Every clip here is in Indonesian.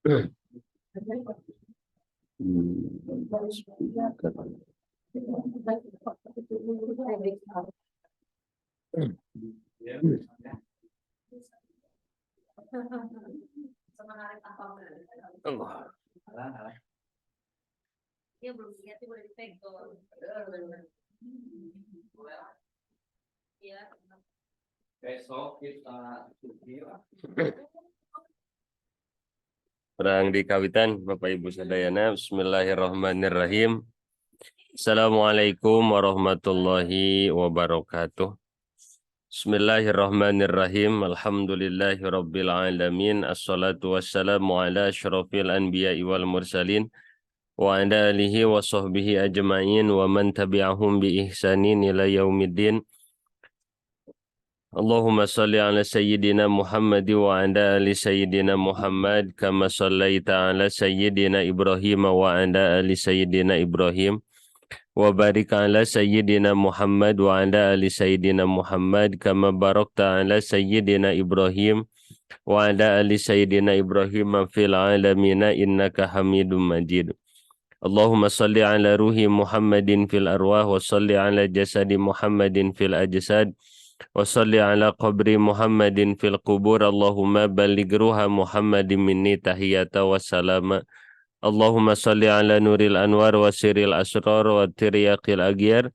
Allah. Perang di kawitan Bapak Ibu sadayana. Bismillahirrahmanirrahim. Assalamualaikum warahmatullahi wabarakatuh. Bismillahirrahmanirrahim. Alhamdulillahi rabbil alamin. Assalatu wassalamu ala asyrafil anbiya'i wal mursalin wa ala alihi wa sahbihi ajma'in wa man tabi'ahum bi ihsanin ila yaumiddin. Allahumma salli ala sayyidina Muhammad wa ala ali sayyidina Muhammad kama sallaita ala sayyidina Ibrahim wa ala ali sayyidina Ibrahim wa barik ala sayyidina Muhammad wa ala ali sayyidina Muhammad kama barakta ala sayyidina Ibrahim wa ala ali sayyidina Ibrahim fil alamin innaka Hamidum Majid. Allahumma salli ala ruhi Muhammadin fil arwah wa salli ala jasadi Muhammadin fil ajsad wa salli ala qabri Muhammadin fil qubur. Allahumma balligh ruha Muhammadin minni tahiyata wa salama. Allahumma salli ala nuril anwar wa siril asrar wa tiryaqil agyar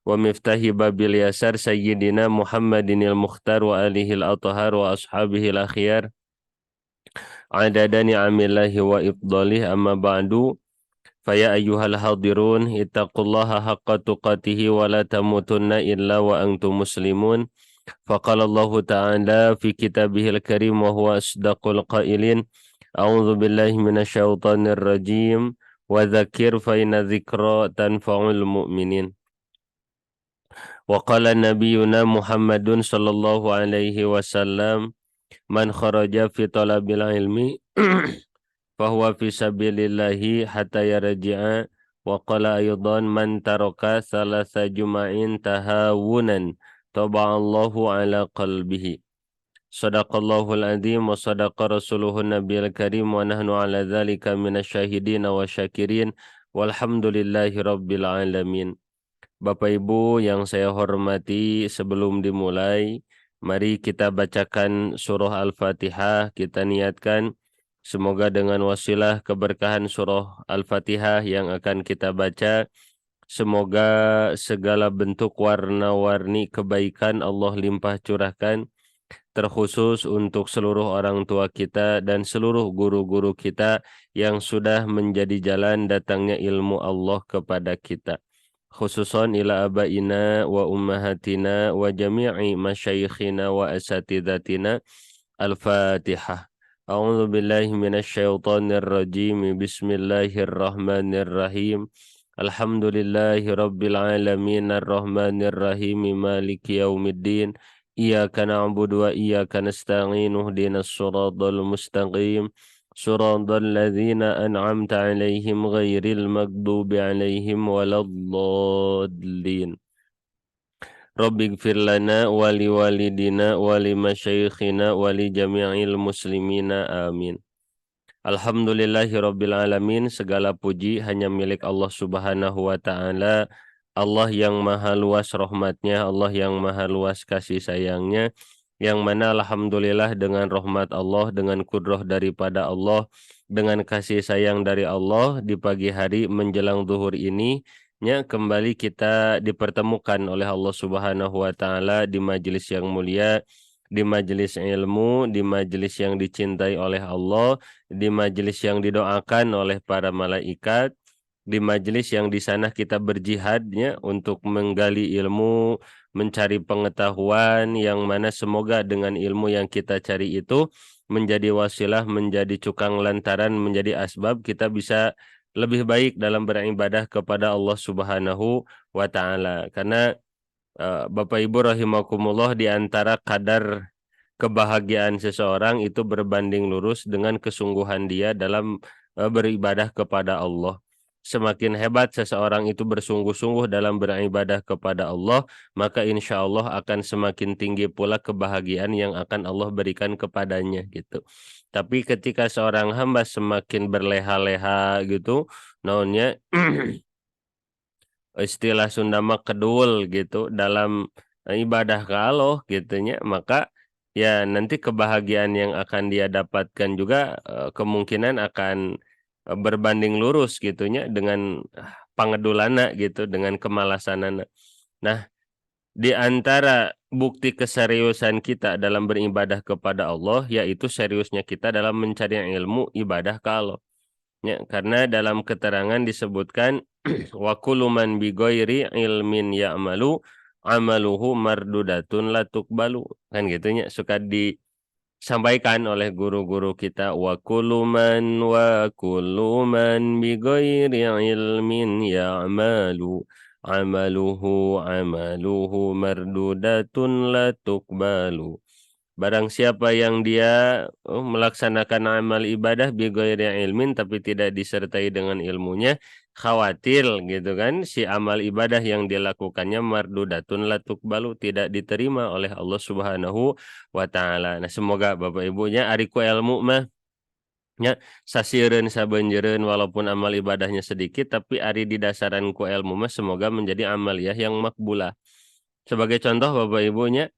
wa miftahi babil yasar sayyidina Muhammadinil mukhtar wa alihil athhar wa ashabihil akhyar adada ni'amillahi wa ifdalih. Amma ba'du. Faya ayyuhal hadirun ittaqullaha haqqa tuqatihi wa la tamutunna illa wa antum muslimun. Faqala Allah ta'ala fi kitabihil karim wa huwa asdaqul qailin. A'udzu billahi minasyaitonir rajim. Wa dzakir fa inna dzikra tanfa'ul mu'minin. Wa qala nabiyuna Muhammadun sallallahu alaihi wasallam man kharaja fi talabil ilmi fahuwa fi sabilillahi hatta yarji'a. Wa qala aydan man taraka thalatha juma'in tahawunan taba'allahu ala qalbihi. Sadaqallahul adzim wa sadaqa rasuluhun nabiyil karim wa nahnu ala dzalika minasyahidin wa syakirin walhamdulillahi rabbil alamin. Bapak Ibu yang saya hormati, sebelum dimulai mari kita bacakan surah Al-Fatihah. Kita niatkan semoga dengan wasilah keberkahan surah Al-Fatihah yang akan kita baca, semoga segala bentuk warna-warni kebaikan Allah limpah curahkan, terkhusus untuk seluruh orang tua kita dan seluruh guru-guru kita yang sudah menjadi jalan datangnya ilmu Allah kepada kita. Khususon ila abaina wa ummahatina wa jami'i masyayikhina wa asatidatina. Al-Fatihah. A'udzu billahi minasyaitonir rajim. Bismillahirrahmanirrahim. Alhamdulillahi rabbil alamin arrahmanir rahim maliki yaumiddin. Iyyaka na'budu wa iyyaka nasta'in ihdinas siratal mustaqim. Siratal ladzina an'amta 'alaihim ghairil maghdubi 'alaihim waladdallin. Rabbighfir lana wa liwalidina wa limasyayikhina wa li jami'il muslimina amin. Alhamdulillahirabbil alamin. Segala puji hanya milik Allah Subhanahu wa taala. Allah yang maha luas rahmatnya, Allah yang maha luas kasih sayangnya, yang mana alhamdulillah dengan rahmat Allah, dengan kudrah daripada Allah, dengan kasih sayang dari Allah, di pagi hari menjelang zuhur ini kembali kita dipertemukan oleh Allah Subhanahu wa taala di majelis yang mulia, di majelis ilmu, di majelis yang dicintai oleh Allah, di majelis yang didoakan oleh para malaikat, di majelis yang di sana kita berjihadnya untuk menggali ilmu, mencari pengetahuan, yang mana semoga dengan ilmu yang kita cari itu menjadi wasilah, menjadi cukang lantaran, menjadi asbab kita bisa lebih baik dalam beribadah kepada Allah Subhanahu wa taala. Karena Bapak Ibu rahimakumullah, di antara kadar kebahagiaan seseorang itu berbanding lurus dengan kesungguhan dia dalam beribadah kepada Allah. Semakin hebat seseorang itu bersungguh-sungguh dalam beribadah kepada Allah, maka insya Allah akan semakin tinggi pula kebahagiaan yang akan Allah berikan kepadanya gitu. Tapi ketika seorang hamba semakin berleha-leha gitu, naonnya istilah Sunda mah kedul gitu dalam ibadah ke Allah gitunya, maka ya nanti kebahagiaan yang akan dia dapatkan juga kemungkinan akan berbanding lurus gitunya dengan pangedulana gitu, dengan kemalasanana. Nah, di antara bukti keseriusan kita dalam beribadah kepada Allah yaitu seriusnya kita dalam mencari ilmu ibadah ke Allah. Ya, karena dalam keterangan disebutkan wa kullu man bi ghairi ilmin ya'malu amaluhu mardudatun la tuqbalu. Kan gitunya suka disampaikan oleh guru-guru kita wa kullu man bi ghairi ilmin ya'malu amaluhu mardudatun la tuqbalu. Barang siapa yang dia melaksanakan amal ibadah bighairi ilmin tapi tidak disertai dengan ilmunya, khawatir gitu kan si amal ibadah yang dilakukannya mardudatun la tuqbalu, tidak diterima oleh Allah Subhanahu wa taala. Nah, semoga Bapak Ibunya ari ku ilmu mah nya sasieun sabeunjeureun walaupun amal ibadahnya sedikit tapi ari didasaran ku ilmu mah semoga menjadi amaliyah yang makbulah. Sebagai contoh Bapak Ibunya,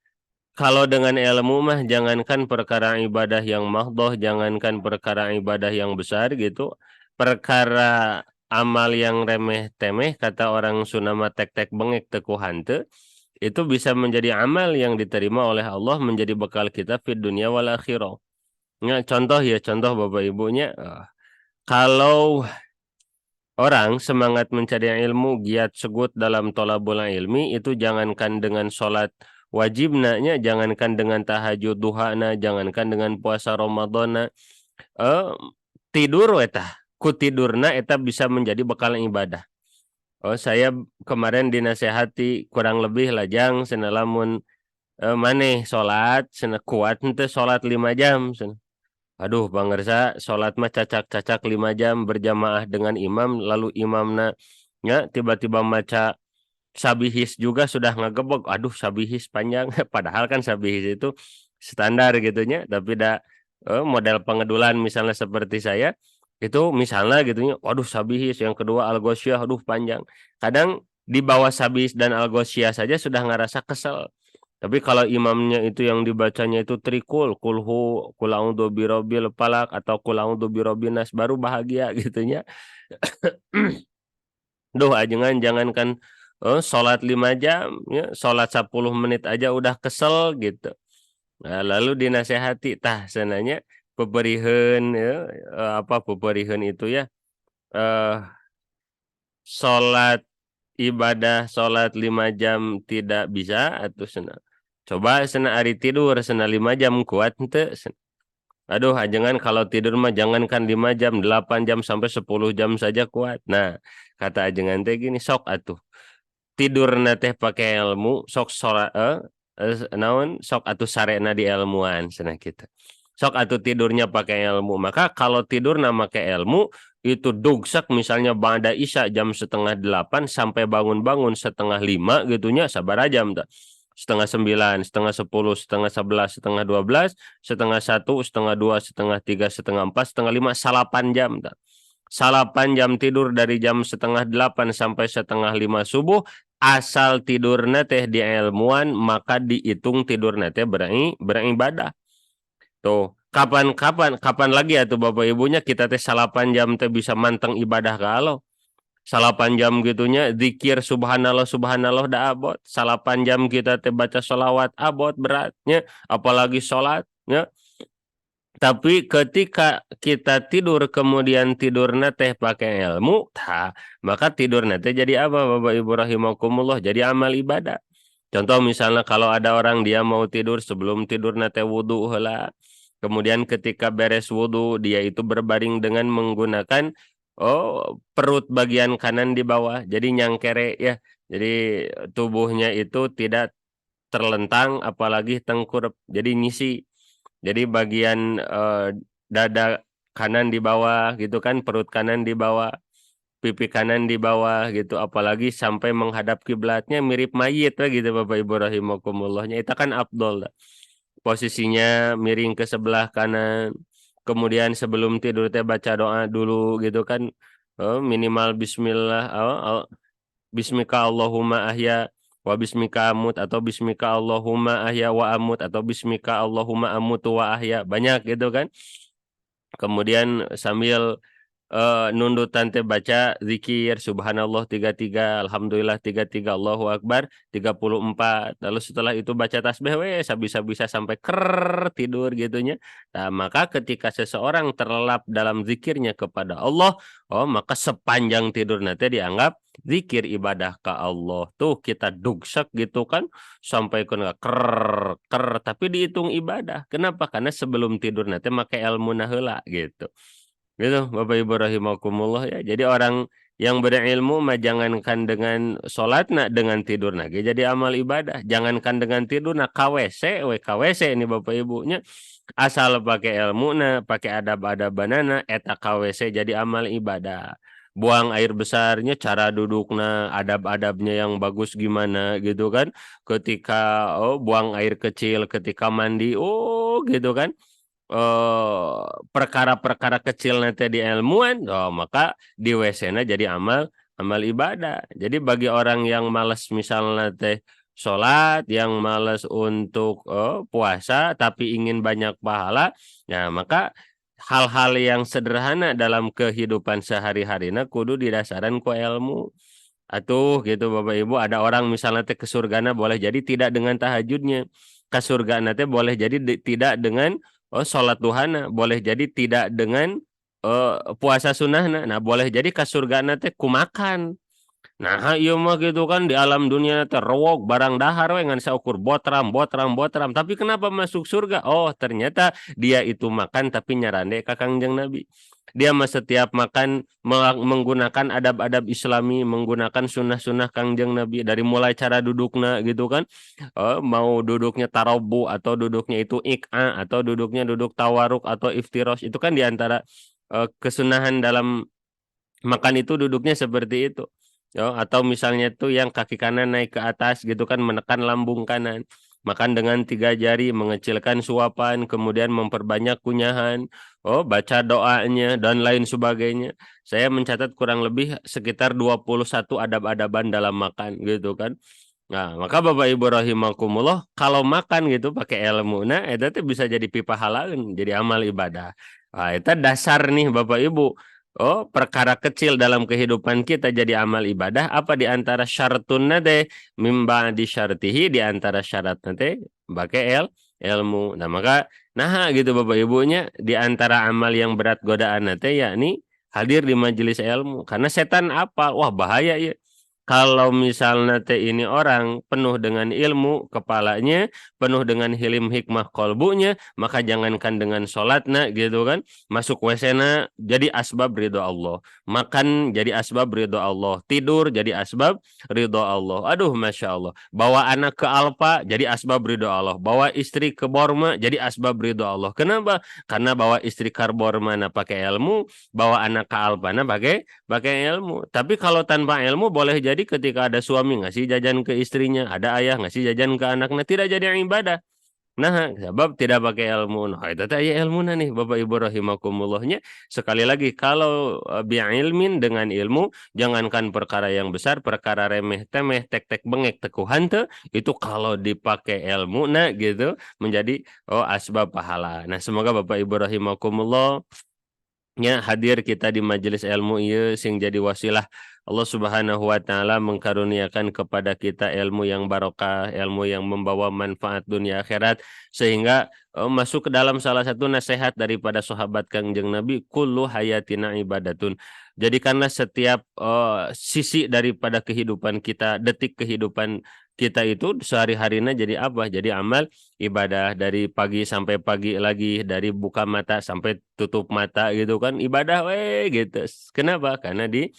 kalau dengan ilmu mah jangankan perkara ibadah yang mahdoh, jangankan perkara ibadah yang besar gitu, perkara amal yang remeh temeh kata orang Sunda mah tek-tek bengek teu hanteu, itu bisa menjadi amal yang diterima oleh Allah menjadi bekal kita fid dunya wal akhirah. Ya, contoh Bapak Ibunya, kalau orang semangat mencari ilmu, giat segut dalam thalabul ilmi, itu jangankan dengan sholat wajibna, jangankan dengan tahajud duhana, jangankan dengan puasa Ramadana, eh, tidur eta, ku tidurna eta bisa menjadi bekal ibadah. Oh, saya kemarin dinasehati kurang lebih lajang senalamun maneh sholat, kuat ente sholat 5 jam. Aduh, Bang Gersa, sholat mah cacak-cacak 5 jam berjamaah dengan imam, lalu imamna nya tiba-tiba maca sabihis juga sudah ngagebog. Aduh, sabihis panjang. Padahal kan sabihis itu standar gitunya, tapi model pengedulan misalnya seperti saya, itu misalnya gitunya, waduh sabihis, yang kedua al-ghosyiyah, aduh panjang. Kadang di bawah sabihis dan al-ghosyiyah saja sudah ngerasa kesel. Tapi kalau imamnya itu yang dibacanya itu trikul, kulhu, kul a'udzu birabbil falaq atau kul a'udzu birabbin nas, baru bahagia gitunya. Duh ajengan jangankan salat 5 jam ya, salat 10 menit aja udah kesel gitu. Nah, lalu dinasehati tah sananya peperiheun ya, peperiheun itu ya eh salat ibadah salat 5 jam tidak bisa atuh cenah. Coba cenah ari tidur cenah 5 jam kuat henteu? Aduh ajengan kalau tidur mah jangankan 5 jam, 8 jam sampai 10 jam saja kuat. Nah, kata ajengan teh gini, sok atuh. Tidurna teh pakai ilmu, sok naon sok atuh sarena di ilmuan cenah kitu. Sok atuh tidurnya pakai ilmu. Maka kalau tidur nama pakai ilmu itu dugsak misalnya ba'da isya jam 7:30 sampai bangun-bangun 4:30 gitunya sabar jam tak. 8:30, 9:30, 10, 10:30, 11, 10:30, 12, 1:30, 1:30, 2, 1:30, 3, 1:30, 4, 4:30, salapan jam tak. Salapan jam tidur dari jam 7:30 sampai 4:30 subuh, asal tidurna teh di ilmuan maka dihitung tidurna teh beribadah. Tuh, kapan lagi ya tuh Bapak Ibunya kita teh salapan jam teh bisa manteng ibadah ke Allah. Salapan jam gitunya zikir subhanallah subhanallah da abot. Salapan jam kita teh baca sholawat abot beratnya, apalagi sholatnya. Tapi ketika kita tidur kemudian tidurna teh pakai ilmu, maka tidurna teh jadi apa Bapak Ibu rahimakumullah? Jadi amal ibadah. Contoh misalnya kalau ada orang dia mau tidur sebelum tidurna teh wudu heula. Kemudian ketika beres wudu dia itu berbaring dengan menggunakan perut bagian kanan di bawah. Jadi nyangkere ya. Jadi tubuhnya itu tidak terlentang apalagi tengkurap. Jadi ngisi. Jadi bagian dada kanan di bawah gitu kan, perut kanan di bawah, pipi kanan di bawah gitu, apalagi sampai menghadap kiblatnya mirip mayit lah gitu Bapak Ibu rahimakumullah. Itu kan afdol. Posisinya miring ke sebelah kanan, kemudian sebelum tidur teh baca doa dulu gitu kan. Minimal bismillah, bismika Allahumma ahya wa bismika amut, atau bismika Allahumma ahya wa amut, atau bismika Allahumma amutu wa ahya, banyak gitu kan. Kemudian sambil nundutan teh baca zikir subhanallah 33, alhamdulillah 33, Allahu akbar 34. Lalu setelah itu baca tasbih bisa-bisa sampai tidur gitunya. Nah, maka ketika seseorang terlelap dalam zikirnya kepada Allah, maka sepanjang tidur nanti dianggap zikir ibadah ke Allah. Tuh kita dugsek gitu kan sampai kena tapi dihitung ibadah. Kenapa? Karena sebelum tidur nanti make ilmu heula gitu. Gitu, Bapak Ibu rahimakumullah ya. Jadi orang yang berilmu mah jangankan dengan sholatna, dengan tidur nage jadi amal ibadah. Jangankan dengan tidur na KWC, KWC ini Bapak Ibunya. Asal pakai ilmu na, pakai adab-adabanana, eta KWC jadi amal ibadah. Buang air besarnya, cara duduknya, adab-adabnya yang bagus gimana gitu kan. Ketika buang air kecil, ketika mandi, gitu kan. Perkara-perkara kecil nanti di ilmuan, maka di WC-na jadi amal ibadah. Jadi bagi orang yang malas misalnya teh sholat, yang malas untuk puasa tapi ingin banyak pahala, nah maka hal-hal yang sederhana dalam kehidupan sehari-hari kudu didasarkan ku ilmu. Atuh gitu Bapak Ibu, ada orang misalnya teh ke surgana boleh jadi tidak dengan tahajudnya. Ke surgana teh boleh jadi tidak dengan sholat duhana, boleh jadi tidak dengan puasa sunnahna. Nah, boleh jadi ke surgana teh kumakan. Nah, iya mah gitu kan di alam dunia teh rewok barang dahar we ngan saukur botram. Tapi kenapa masuk surga? Oh, ternyata dia itu makan tapi nyarande ka Kangjeng Nabi. Dia mah setiap makan menggunakan adab-adab Islami, menggunakan sunnah-sunnah Kangjeng Nabi dari mulai cara duduknya gitu kan. Mau duduknya tarobu atau duduknya itu ik'a atau duduknya duduk tawaruk atau iftirosh, itu kan diantara kesunahan dalam makan itu duduknya seperti itu. Atau misalnya tuh yang kaki kanan naik ke atas gitu kan, menekan lambung kanan. Makan dengan 3 jari, mengecilkan suapan, kemudian memperbanyak kunyahan, baca doanya dan lain sebagainya. Saya mencatat kurang lebih sekitar 21 adab-adaban dalam makan gitu kan. Nah, maka Bapak Ibu rahimakumullah, kalau makan gitu pakai ilmu, nah itu tuh bisa jadi pipa halaun, jadi amal ibadah. Nah, itu dasar nih Bapak Ibu. Perkara kecil dalam kehidupan kita jadi amal ibadah, apa di antara syartun nade mimba di syartihi, di antara syarat nade pakai ilmu. Nah, maka gitu Bapak Ibunya, di antara amal yang berat godaan nate yakni hadir di majelis ilmu. Karena setan apa? Wah, bahaya ya. Kalau misalnya teh ini orang penuh dengan ilmu kepalanya, penuh dengan hilim hikmah kolbunya, maka jangankan dengan sholatna gitu kan, masuk WC-na jadi asbab ridho Allah, makan jadi asbab ridho Allah, tidur jadi asbab ridho Allah. Aduh, masya Allah. Bawa anak ke Alfa jadi asbab ridho Allah, bawa istri ke Borma jadi asbab ridho Allah. Kenapa? Karena bawa istri ke Borma pakai ilmu, bawa anak ke Alfa pakai ilmu. Tapi kalau tanpa ilmu boleh jadi ketika ada suami ngasih jajan ke istrinya, ada ayah ngasih jajan ke anaknya, tidak jadi ibadah. Nah, sebab tidak pakai ilmu. Nah, itu teh ilmu nih Bapak Ibu rahimakumullahnya. Sekali lagi, kalau bi'ilmin, dengan ilmu, jangankan perkara yang besar, perkara remeh temeh, tek-tek bengek tekuhan teh, itu kalau dipakai ilmu gitu menjadi asbab pahala. Nah, semoga Bapak Ibu rahimakumullah hadir kita di majelis ilmu ieu sing jadi wasilah Allah Subhanahu wa taala mengkaruniakan kepada kita ilmu yang barokah, ilmu yang membawa manfaat dunia akhirat, sehingga masuk ke dalam salah satu nasihat daripada sahabat Kangjeng Nabi, kullu hayatina ibadatun. Jadikanlah setiap sisi daripada kehidupan kita, detik kehidupan kita itu sehari-harinya jadi apa? Jadi amal ibadah, dari pagi sampai pagi lagi, dari buka mata sampai tutup mata gitu kan, ibadah gitu. Kenapa? Karena di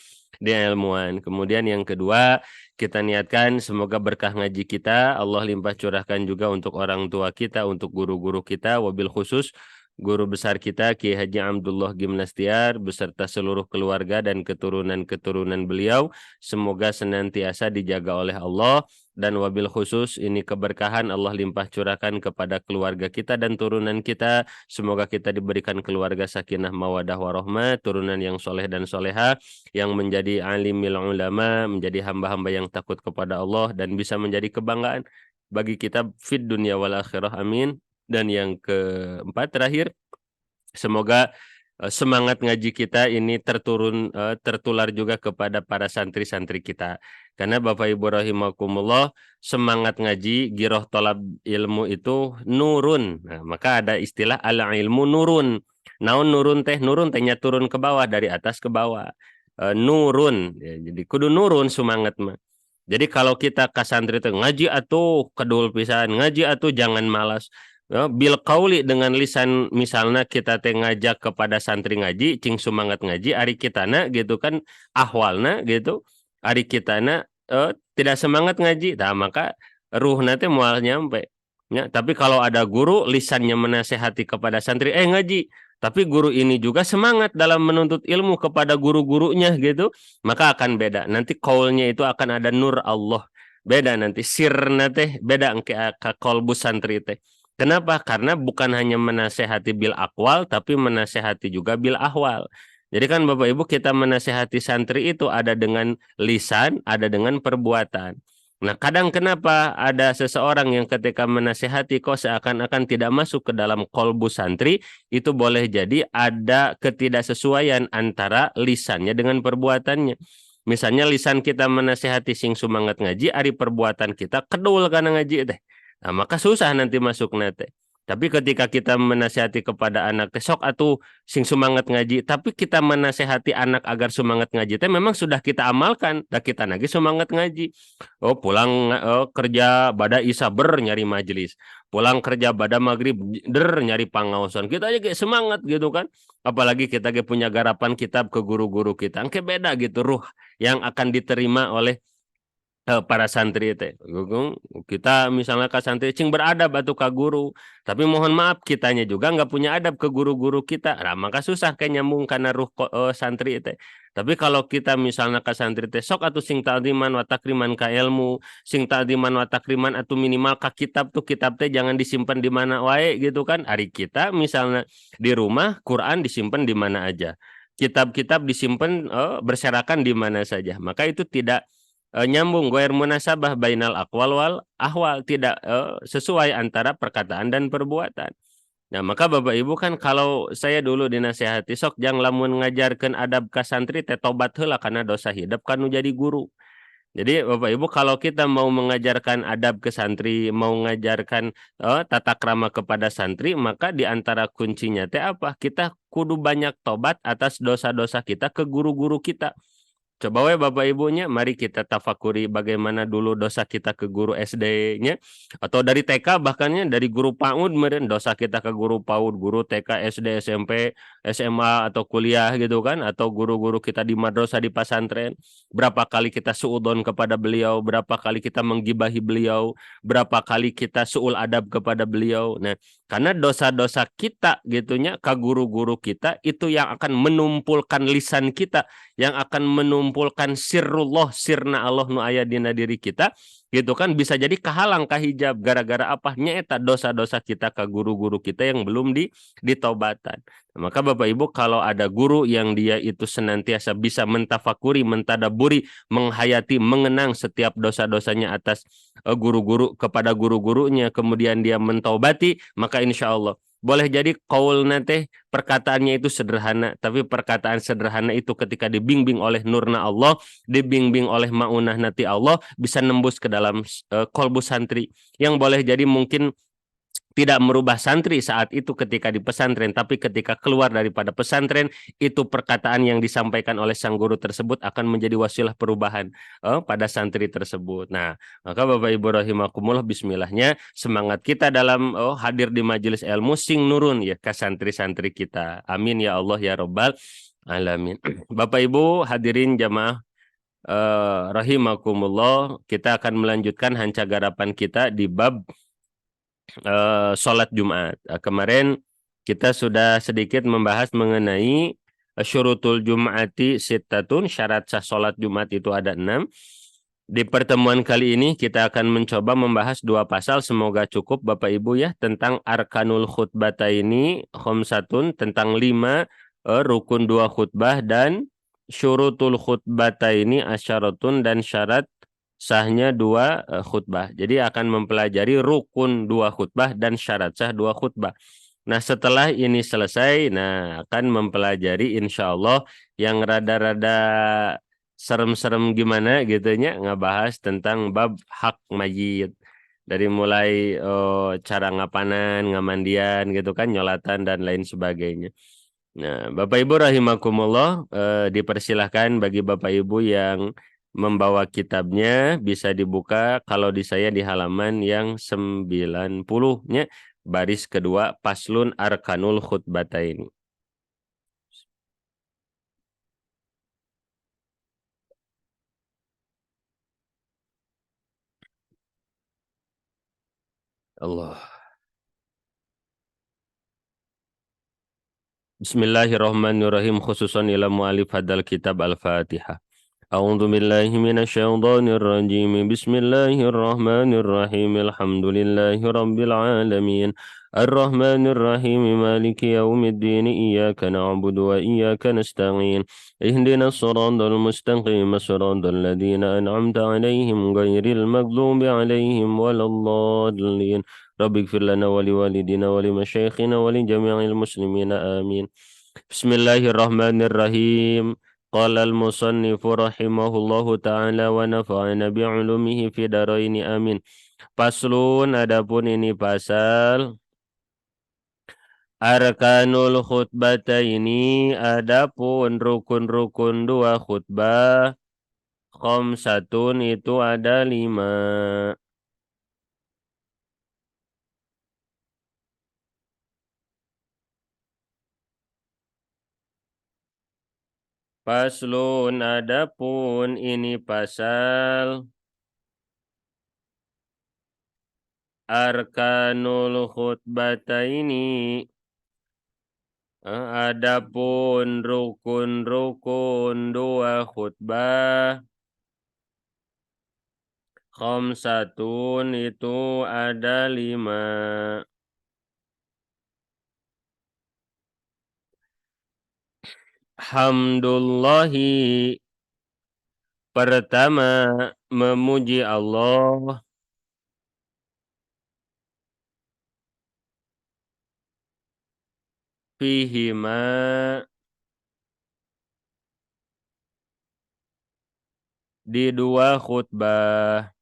ilmuwan. Kemudian yang kedua, kita niatkan semoga berkah ngaji kita Allah limpah curahkan juga untuk orang tua kita, untuk guru-guru kita, wabil khusus guru besar kita Kiai Haji Abdullah Gimnastiar beserta seluruh keluarga dan keturunan-keturunan beliau. Semoga senantiasa dijaga oleh Allah, dan wabil khusus ini keberkahan Allah limpah curahkan kepada keluarga kita dan turunan kita. Semoga kita diberikan keluarga sakinah mawadah warahmah, turunan yang soleh dan soleha, yang menjadi alimil ulama, menjadi hamba-hamba yang takut kepada Allah dan bisa menjadi kebanggaan bagi kita fid dunia wal akhirah, amin. Dan yang keempat terakhir, semoga semangat ngaji kita ini tertular juga kepada para santri-santri kita. Karena Bapak Ibu rahimakumullah, semangat ngaji, giroh tolab ilmu itu nurun. Nah, maka ada istilah al ilmu nurun. Naon nurun teh? Nurun tehnya turun ke bawah, dari atas ke bawah. Nurun. Ya, jadi kudu nurun semangat mah. Jadi kalau kita ke santri itu ngaji atuh kedul pisan, ngaji atuh jangan malas. Ya, bil qauli dengan lisan, misalnya kita teh ngajak kepada santri ngaji, cing semangat ngaji, ari kitana gitu kan ahwalna gitu. Ari kitana tidak semangat ngaji, nah maka ruhna teh moal nyampe. Ya, tapi kalau ada guru lisannya menasehati kepada santri ngaji, tapi guru ini juga semangat dalam menuntut ilmu kepada guru-gurunya gitu, maka akan beda. Nanti qaulnya itu akan ada nur Allah. Beda nanti sirna teh beda engke ka qalbu santri teh. Kenapa? Karena bukan hanya menasehati bil akwal, tapi menasehati juga bil ahwal. Jadi kan Bapak Ibu, kita menasehati santri itu ada dengan lisan, ada dengan perbuatan. Nah, kadang kenapa ada seseorang yang ketika menasehati kok seakan-akan tidak masuk ke dalam kolbu santri, itu boleh jadi ada ketidaksesuaian antara lisannya dengan perbuatannya. Misalnya lisan kita menasehati sing sumangat ngaji, ari perbuatan kita kedul karena ngaji teh. Nah, maka susah nanti masuk nate. Tapi ketika kita menasihati kepada anak teh sok atuh sing semangat ngaji, tapi kita menasehati anak agar semangat ngaji teh memang sudah kita amalkan, dah kita lagi semangat ngaji. Oh, pulang kerja bada isya nyari majelis. Pulang kerja bada maghrib nyari pangaosan. Kita aja kayak semangat gitu kan. Apalagi kita punya garapan kitab ke guru-guru kita. Angke beda gitu ruh yang akan diterima oleh para santri teh. Kita misalnya ke santri cing beradab atau ke guru, tapi mohon maaf kitanya juga nggak punya adab ke guru-guru kita. Nah, maka susah kayak nyambung karena ruh santri teh. Tapi kalau kita misalnya ke santri teh sok atau sing ta'diman wa takriman ka ilmu, sing ta'diman wa takriman atau minimal ka kitab tuh, kitab teh jangan disimpan di mana wae gitu kan. Ari kita misalnya di rumah Quran disimpan di mana aja. Kitab-kitab disimpan berserakan di mana saja. Maka itu tidak nyambung, goer munasabah bainal aqwal wal ahwal, tidak sesuai antara perkataan dan perbuatan. Nah, maka Bapak Ibu kan kalau saya dulu dinasehati sok jang lamun ngajarkeun adab ka santri teh tobat heula karena dosa hidup kan jadi guru. Jadi Bapak Ibu kalau kita mau mengajarkan adab ke santri, mau mengajarkan tata krama kepada santri, maka di antara kuncinya teh apa? Kita kudu banyak tobat atas dosa-dosa kita ke guru-guru kita. Coba we Bapak Ibunya, mari kita tafakuri bagaimana dulu dosa kita ke guru SD-nya, atau dari TK bahkannya dari guru PAUD, meren dosa kita ke guru PAUD, guru TK, SD, SMP, SMA atau kuliah gitu kan, atau guru-guru kita di madrasah di pesantren. Berapa kali kita suudon kepada beliau, berapa kali kita menggibahi beliau, berapa kali kita suul adab kepada beliau. Nah, karena dosa-dosa kita gitunya ke guru-guru kita itu yang akan menumpulkan lisan kita, yang akan menumpulkan sirrullah, sirna Allah nu aya dina diri kita, gitu kan, bisa jadi kehalang kahijab gara-gara apa? Nyaeta dosa-dosa kita ke guru-guru kita yang belum ditobatan. Maka Bapak Ibu kalau ada guru yang dia itu senantiasa bisa mentafakuri, mentadaburi, menghayati, mengenang setiap dosa-dosanya atas guru-guru kepada guru-gurunya, kemudian dia mentobati, maka insya Allah boleh jadi qaul nanti perkataannya itu sederhana, tapi perkataan sederhana itu ketika dibimbing oleh nurna Allah, dibimbing oleh maunah nati Allah, bisa nembus ke dalam kolbu santri, yang boleh jadi mungkin tidak merubah santri saat itu ketika di pesantren, tapi ketika keluar daripada pesantren, itu perkataan yang disampaikan oleh sang guru tersebut akan menjadi wasilah perubahan pada santri tersebut. Nah, maka Bapak Ibu rahimakumullah, bismillahnya semangat kita dalam hadir di majelis ilmu sing nurun ya ke santri-santri kita. Amin ya Allah ya Rabbal alamin. Bapak Ibu hadirin jamaah rahimakumullah, kita akan melanjutkan hancagarapan kita di bab sholat Jumat. Kemarin kita sudah sedikit membahas mengenai syurutul Jum'ati sittatun, syarat sah salat Jumat itu ada 6. Di pertemuan kali ini kita akan mencoba membahas 2 pasal, semoga cukup Bapak Ibu ya, tentang arkanul khutbataini khamsatun, tentang 5 rukun 2 khutbah, dan syurutul khutbataini asyaratun, dan syarat sahnya 2 khutbah. Jadi akan mempelajari rukun 2 khutbah dan syarat sah 2 khutbah. Nah, setelah ini selesai, nah akan mempelajari insya Allah yang rada-rada serem-serem gimana gitunya, ngebahas tentang bab hak mayit. Dari mulai cara ngapanan, ngamandian gitu kan, nyolatan dan lain sebagainya. Nah, Bapak Ibu rahimakumullah, dipersilahkan bagi Bapak Ibu yang membawa kitabnya bisa dibuka, kalau di saya di halaman yang 90-nya, baris kedua, Paslun Arkanul Khutbatain. Allah. Bismillahirrahmanirrahim, khususan ila mu'alif hadal kitab Al-Fatihah. A'udzu billahi minasyaitonir rajim. Bismillahirrahmanirrahim. Alhamdulillahi rabbil alamin. Arrahmanir rahim. Maliki yaumiddin. Iyyaka na'budu wa iyyaka nasta'in. Ihdinas siratal mustaqim. Siratal ladzina an'amta 'alaihim ghairil maghdubi 'alaihim waladdallin. Rabbighfir lana wa liwalidina wa limasyaikhina wa li jami'il muslimina. Amin. Bismillahirrahmanirrahim. Qala al-musannifu rahimahullahu ta'ala wa nafa'ana bi'ulumihi fi daraini amin. Paslun, adapun ini pasal. Arkanul khutbataini, adapun rukun-rukun 2 khutbah. Khamsatun, itu ada 5. Paslun, adapun ini pasal. Arkanul khutbataini, adapun rukun-rukun 2 khutbah. Khamsatun, itu ada 5. Hamdulillahi, pertama memuji Allah. Fihima, di 2 khutbah.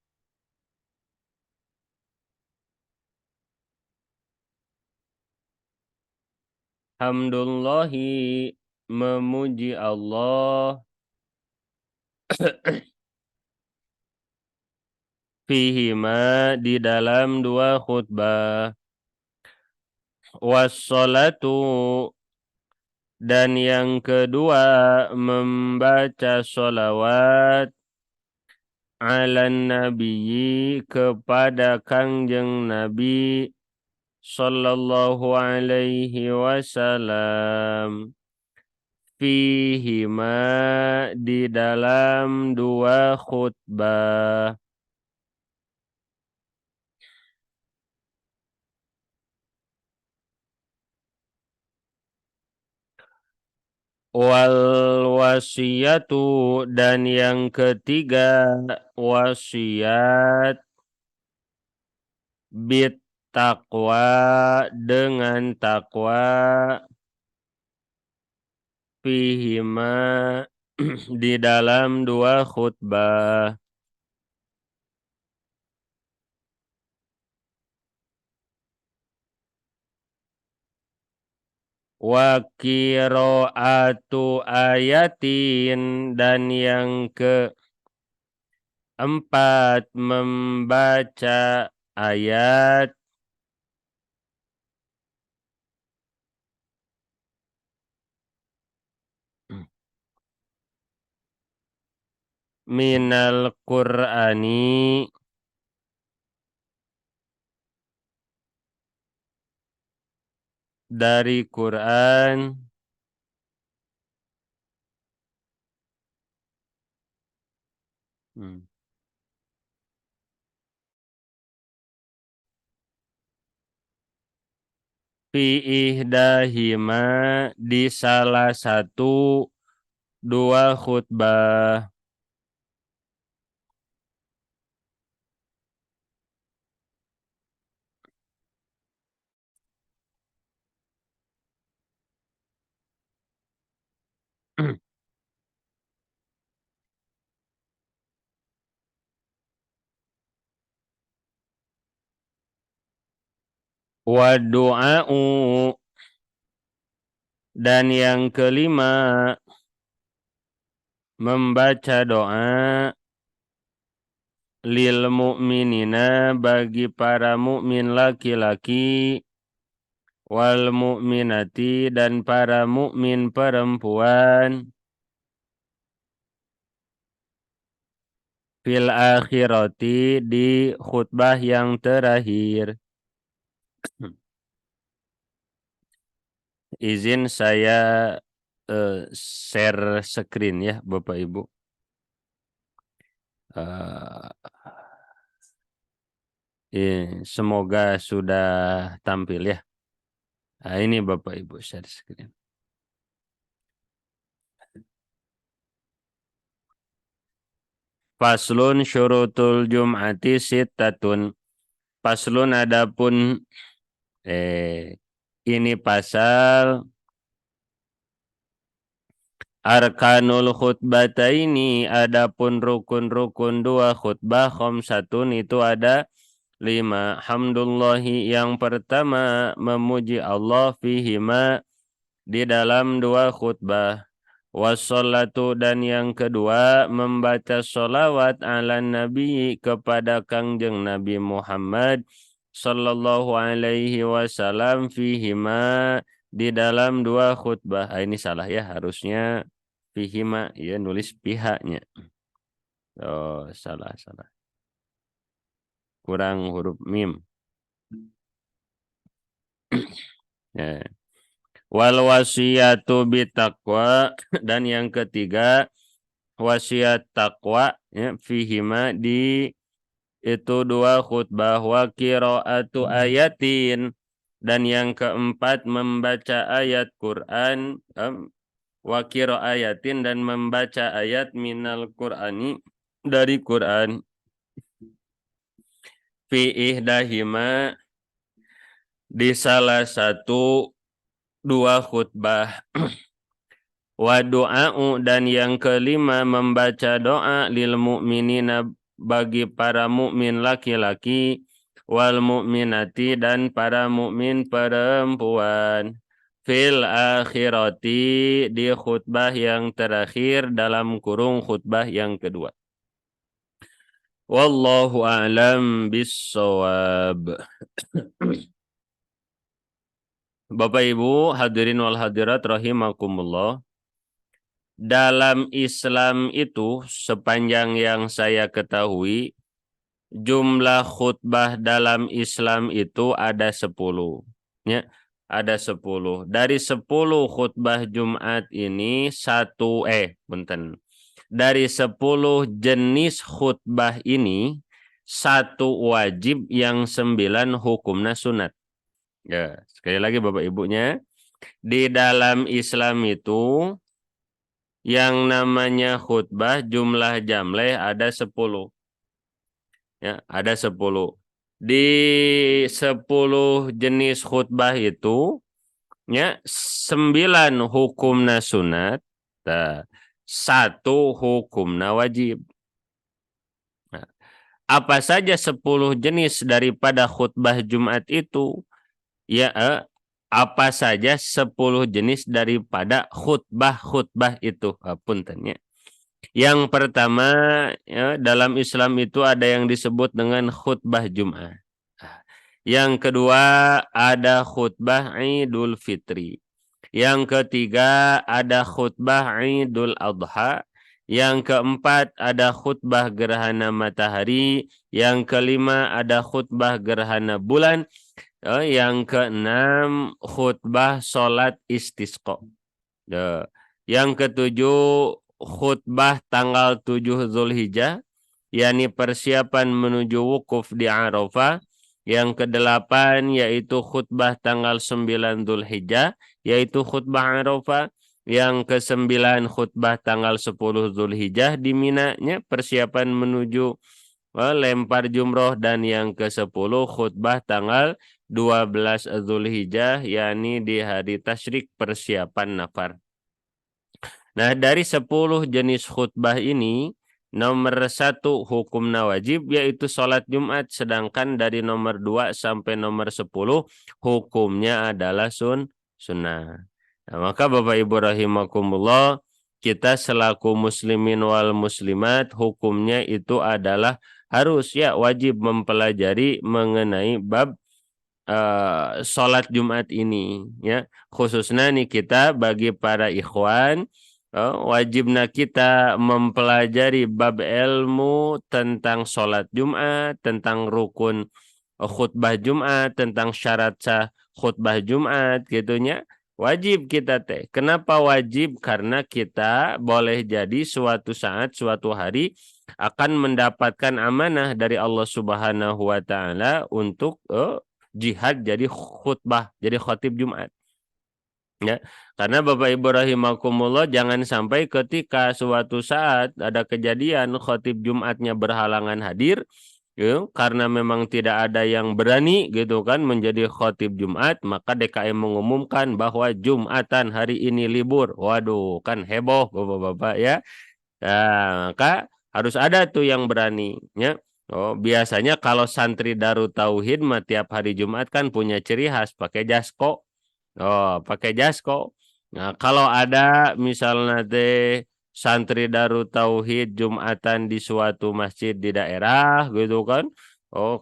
Hamdulillahi, memuji Allah. Fihima, di dalam 2 khutbah. Wassalatu, dan yang kedua membaca sholawat ala nabiyyi, kepada kangjeng Nabi sallallahu alaihi wasallam. Fihima, di dalam 2 khutbah. Wal wasiyatu, dan yang ketiga wasiat. Bit taqwa, dengan takwa. Fihima, di dalam 2 khutbah. Wa qiraatu ayatin, dan yang keempat membaca ayat. Minal Qur'ani, dari Quran fi ihdahima di salah satu dua khutbah. Wa du'a'u dan yang kelima membaca doa lil mu'minina bagi para mukmin laki-laki wal mu'minati dan para mukmin perempuan fil akhirati di khutbah yang terakhir. Izin saya share screen ya Bapak Ibu. Semoga sudah tampil ya. Nah, ini Bapak Ibu share screen. Faslun syurutul jum'ati sittatun. Faslun adapun ini pasal arkanul khutbataini, adapun rukun-rukun dua khutbah khamsatun itu ada 5. Hamdulillahi, yang pertama memuji Allah fihima di dalam dua khutbah. Wassalatu, dan yang kedua membaca sholawat ala nabi kepada kangjeng Nabi Muhammad sallallahu alaihi wasallam fihima di dalam dua khutbah. Ini salah ya, harusnya fihima ya, nulis pihaknya. Oh, salah. Kurang huruf mim. Ya. Wal wasiyatu bitaqwa, dan yang ketiga wasiat takwa ya, fihima di itu dua khutbah. Wa qiraatu ayatin, dan yang keempat membaca ayat Quran, wa qiraayatin, dan membaca ayat minal Qur'ani dari Quran, fi ihdahima di salah satu dua khutbah. Wa du'a'u, dan yang kelima membaca doa lil mu'minina bagi para mukmin laki-laki wal mu'minati dan para mukmin perempuan fil akhirati di khutbah yang terakhir dalam kurung khutbah yang kedua. Wallahu a'lam bissawab. Bapak Ibu hadirin wal hadirat rahimakumullah. Dalam Islam itu sepanjang yang saya ketahui jumlah khutbah dalam Islam itu ada 10. Ya, ada 10. Dari 10 khutbah Jumat ini dari 10 jenis khutbah ini satu wajib, yang 9 hukumnya sunat. Ya, sekali lagi Bapak Ibunya, di dalam Islam itu yang namanya khutbah jumlah jamleh ada 10. Ya, ada 10. Di 10 jenis khutbah itu ya 9 hukumna sunat, 1 hukumna wajib. Nah, apa saja 10 jenis daripada khutbah Jumat itu? Ya, apa saja 10 jenis daripada khutbah itu? Puntennya. Yang pertama ya, dalam Islam itu ada yang disebut dengan khutbah Jumat. Yang kedua ada khutbah Idul Fitri. Yang ketiga ada khutbah Idul Adha. Yang keempat ada khutbah gerhana matahari. Yang kelima ada khutbah gerhana bulan. Yang keenam khutbah salat istisqa. Yang ketujuh khutbah tanggal 7 Zulhijjah, yakni persiapan menuju wukuf di Arafah. Yang kedelapan yaitu khutbah tanggal 9 Zulhijjah, yaitu khutbah Arafah. Yang kesembilan khutbah tanggal 10 Zulhijjah di Mina-nya, persiapan menuju lempar jumroh. Dan yang ke-10 khutbah tanggal 12 Zulhijjah, yakni di hari tasyrik, persiapan nafar. Nah, dari 10 jenis khutbah ini, nomor 1 hukumnya wajib, yaitu sholat Jumat. Sedangkan dari nomor 2 sampai nomor 10 hukumnya adalah sunnah. Nah, maka Bapak Ibu rahimakumullah, kita selaku muslimin wal muslimat, hukumnya itu adalah harus, ya, wajib mempelajari mengenai bab sholat Jumat ini, ya. Khususnya nih kita bagi para ikhwan, wajibnya kita mempelajari bab ilmu tentang sholat Jumat, tentang rukun khutbah Jumat, tentang syarat sah khutbah Jumat, gitunya. Wajib kita teh. Kenapa wajib? Karena kita boleh jadi suatu saat, suatu hari akan mendapatkan amanah dari Allah Subhanahu wa taala untuk jihad jadi khutbah, jadi khatib Jumat. Ya, karena Bapak Ibu rahimakumullah, jangan sampai ketika suatu saat ada kejadian khatib Jumatnya berhalangan hadir, ya, karena memang tidak ada yang berani gitu kan menjadi khatib Jumat, maka DKM mengumumkan bahwa Jumatan hari ini libur. Waduh, kan heboh Bapak-bapak, ya. Nah, maka harus ada tuh yang berani, ya. Biasanya kalau santri Darut Tauhid mah tiap hari Jumat kan punya ciri khas pakai jasko. Pakai jasko. Nah, kalau ada misalnya teh santri Darut Tauhid Jumatan di suatu masjid di daerah gitu kan.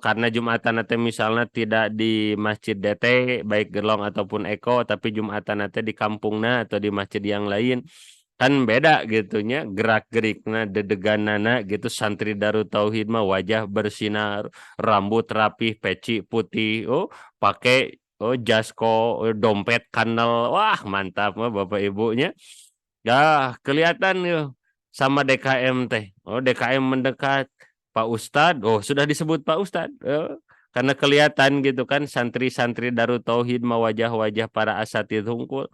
Karena Jumatan nanti misalnya tidak di Masjid DT baik Gerlong ataupun Eko, tapi Jumatan nanti di kampungna atau di masjid yang lain. Kan beda gitunya, gerak-gerikna, dedeganana gitu. Santri Darut Tauhid mah wajah bersinar, rambut rapih, peci putih, pakai jasko, dompet kanel. Wah, mantap mah Bapak Ibunya. Ya, kelihatan yuk sama DKM teh. DKM mendekat. Pak Ustadz, sudah disebut Pak Ustadz. Karena kelihatan gitu kan santri-santri Darut Tauhid mah wajah-wajah para asatidz hungkul.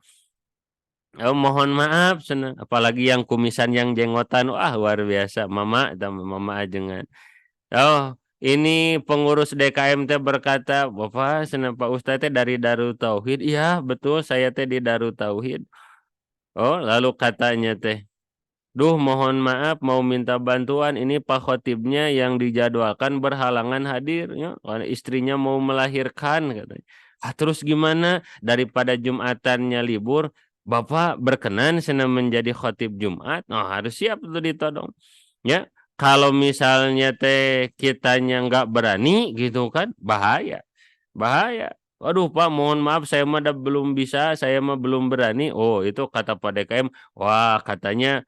Mohon maaf senang, apalagi yang kumisan yang jenggotan, wah luar biasa, mama ajengan. Ini pengurus DKM teh berkata, Bapak senang Pak Ustadz teh dari Darut Tauhid. Iya betul, saya teh di Darut Tauhid. Lalu katanya teh, duh mohon maaf mau minta bantuan, ini Pak Khotibnya yang dijadwalkan berhalangan hadir, ya, karena istrinya mau melahirkan katanya. Terus gimana, daripada Jumatannya libur, Bapak berkenan senang menjadi khotib Jumat? Harus siap tuh ditodong, ya. Kalau misalnya teh kitanya nggak berani gitu kan, bahaya. Waduh Pak, mohon maaf saya mah belum bisa, saya mah belum berani. Itu kata Pak DKM, wah katanya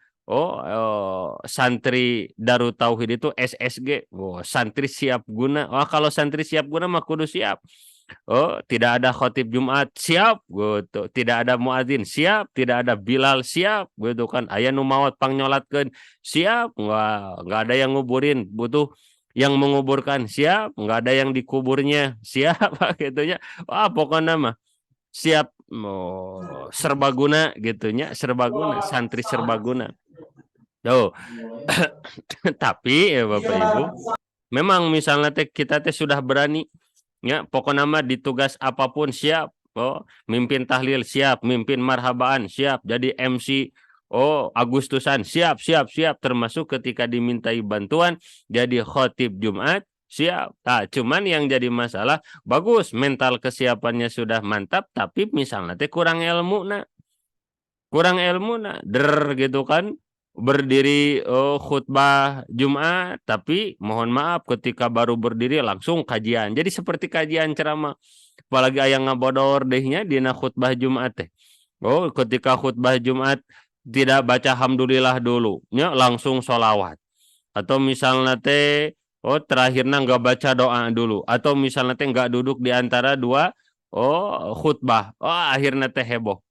santri Darut Tauhid itu SSG. Santri siap guna. Kalau santri siap guna mah kudu siap. Tidak ada khotib Jumat, siap gitu. Tidak ada muadzin, siap. Tidak ada Bilal, siap gitu kan. Aya nu maot pangnyolatkeun, siap. Enggak ada yang nguburin, butuh yang menguburkan, siap. Enggak ada yang dikuburnya, siap gitunya. Pokoknya mah siap, serbaguna gitunya, serbaguna, santri serbaguna. Tapi ya Bapak Ibu, memang misalnya kita sudah berani, ya, pokoknya mah ditugas apapun siap. Mimpin tahlil siap, mimpin marhabaan siap, jadi MC Agustusan siap, termasuk ketika dimintai bantuan jadi khotib Jumat siap. Cuman yang jadi masalah, bagus mental kesiapannya sudah mantap, tapi misalnya kurang ilmu gitu kan, berdiri khutbah Jumat, tapi mohon maaf ketika baru berdiri langsung kajian. Jadi seperti kajian ceramah. Apalagi aya ngabodor dehnya dina khutbah Jumat teh. Ketika khutbah Jumat tidak baca alhamdulillah dulu, nya langsung sholawat. Atau misalnya teh Oh, terakhirnya nggak baca doa dulu. Atau misalnya teh nggak duduk di antara dua, oh khutbah. Oh, akhirnya teh heboh.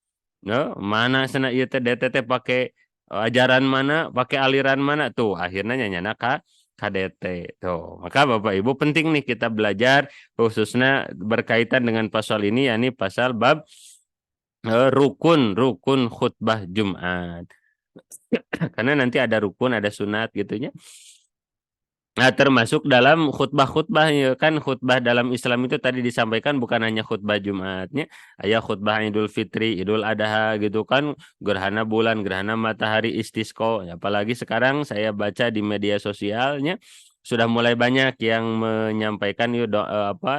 No, mana sana ieu teh DT pakai ajaran mana, pakai aliran mana tuh akhirnya nyanyana KDT tuh. Maka Bapak Ibu penting nih kita belajar khususnya berkaitan dengan pasal ini yakni pasal bab rukun khutbah Jumat. Karena nanti ada rukun, ada sunat gitunya. Nah, termasuk dalam khutbah-khutbah ya kan khutbah dalam Islam itu tadi disampaikan bukan hanya khutbah Jumatnya, aya khutbah Idul Fitri, Idul Adha gitu kan, gerhana bulan, gerhana matahari, istisqa. Apalagi sekarang saya baca di media sosialnya sudah mulai banyak yang menyampaikan yuk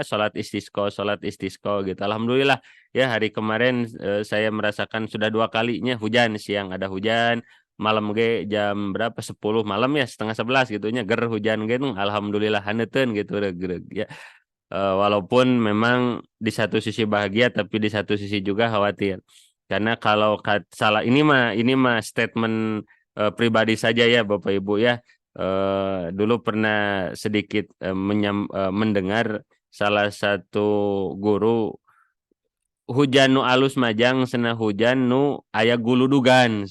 salat istisqa gitu. Alhamdulillah ya hari kemarin saya merasakan sudah 2 kalinya hujan, siang ada hujan, malam ge jam berapa 10 malam ya setengah 11 gitunya ger hujan gitu alhamdulillah haneuten gitu regreg ya. Walaupun memang di satu sisi bahagia tapi di satu sisi juga khawatir karena kalau salah ini mah statement pribadi saja ya Bapak Ibu ya. Dulu pernah sedikit mendengar salah satu guru hujan nu alus majang senah hujan nu aya guludugan.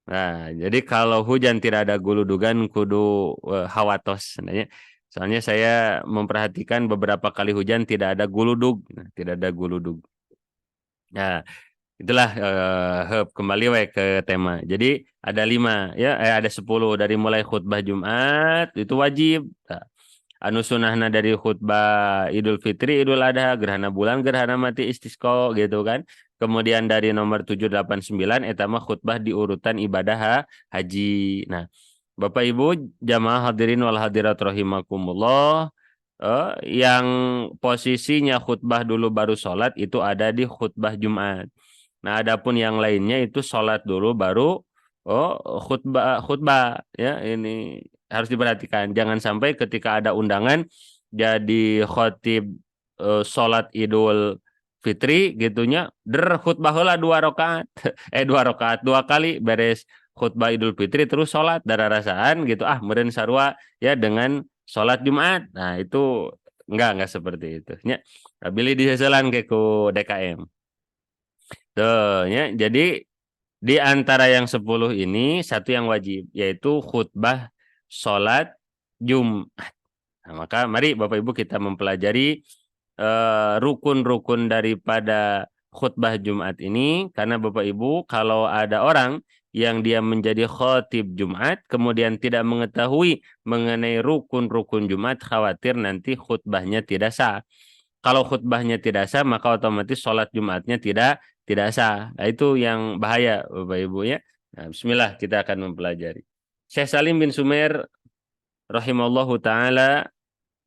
Nah, jadi kalau hujan tidak ada guludugan kudu hawatos sebenarnya. Soalnya saya memperhatikan beberapa kali hujan tidak ada guludug, nah, tidak ada guludug. Nah, itulah kembali we ke tema. Jadi ada 5 ya, ada 10 dari mulai khutbah Jumat itu wajib. Nah, anu sunahna dari khutbah Idul Fitri, Idul Adha, gerhana bulan, gerhana mati istisqa gitu kan. Kemudian dari nomor 7, 8, 9 eta mah khutbah di urutan ibadah haji. Nah, Bapak Ibu jamaah hadirin wal hadirat rahimakumullah, yang posisinya khutbah dulu baru sholat itu ada di khutbah Jumat. Nah, adapun yang lainnya itu sholat dulu baru khutbah khutbah ya ini harus diperhatikan. Jangan sampai ketika ada undangan jadi khotib sholat Idul Fitri gitunya khutbah heula 2 rakaat 2 rakaat 2 kali beres khutbah Idul Fitri terus sholat darah rasaan gitu meureun sarua ya dengan sholat Jumat. Nah, itu enggak seperti itu nya. Bilih diseselan ke ku DKM. Tuh, ya. Jadi di antara yang 10 ini satu yang wajib yaitu khutbah sholat Jumat. Nah, maka mari Bapak Ibu kita mempelajari rukun-rukun daripada khutbah Jumat ini karena Bapak Ibu kalau ada orang yang dia menjadi khotib Jumat kemudian tidak mengetahui mengenai rukun-rukun Jumat khawatir nanti khutbahnya tidak sah. Kalau khutbahnya tidak sah maka otomatis sholat Jumatnya tidak sah. Nah, itu yang bahaya Bapak Ibu ya. Nah, bismillah kita akan mempelajari. Syekh Salim bin Sumer rahimallahu taala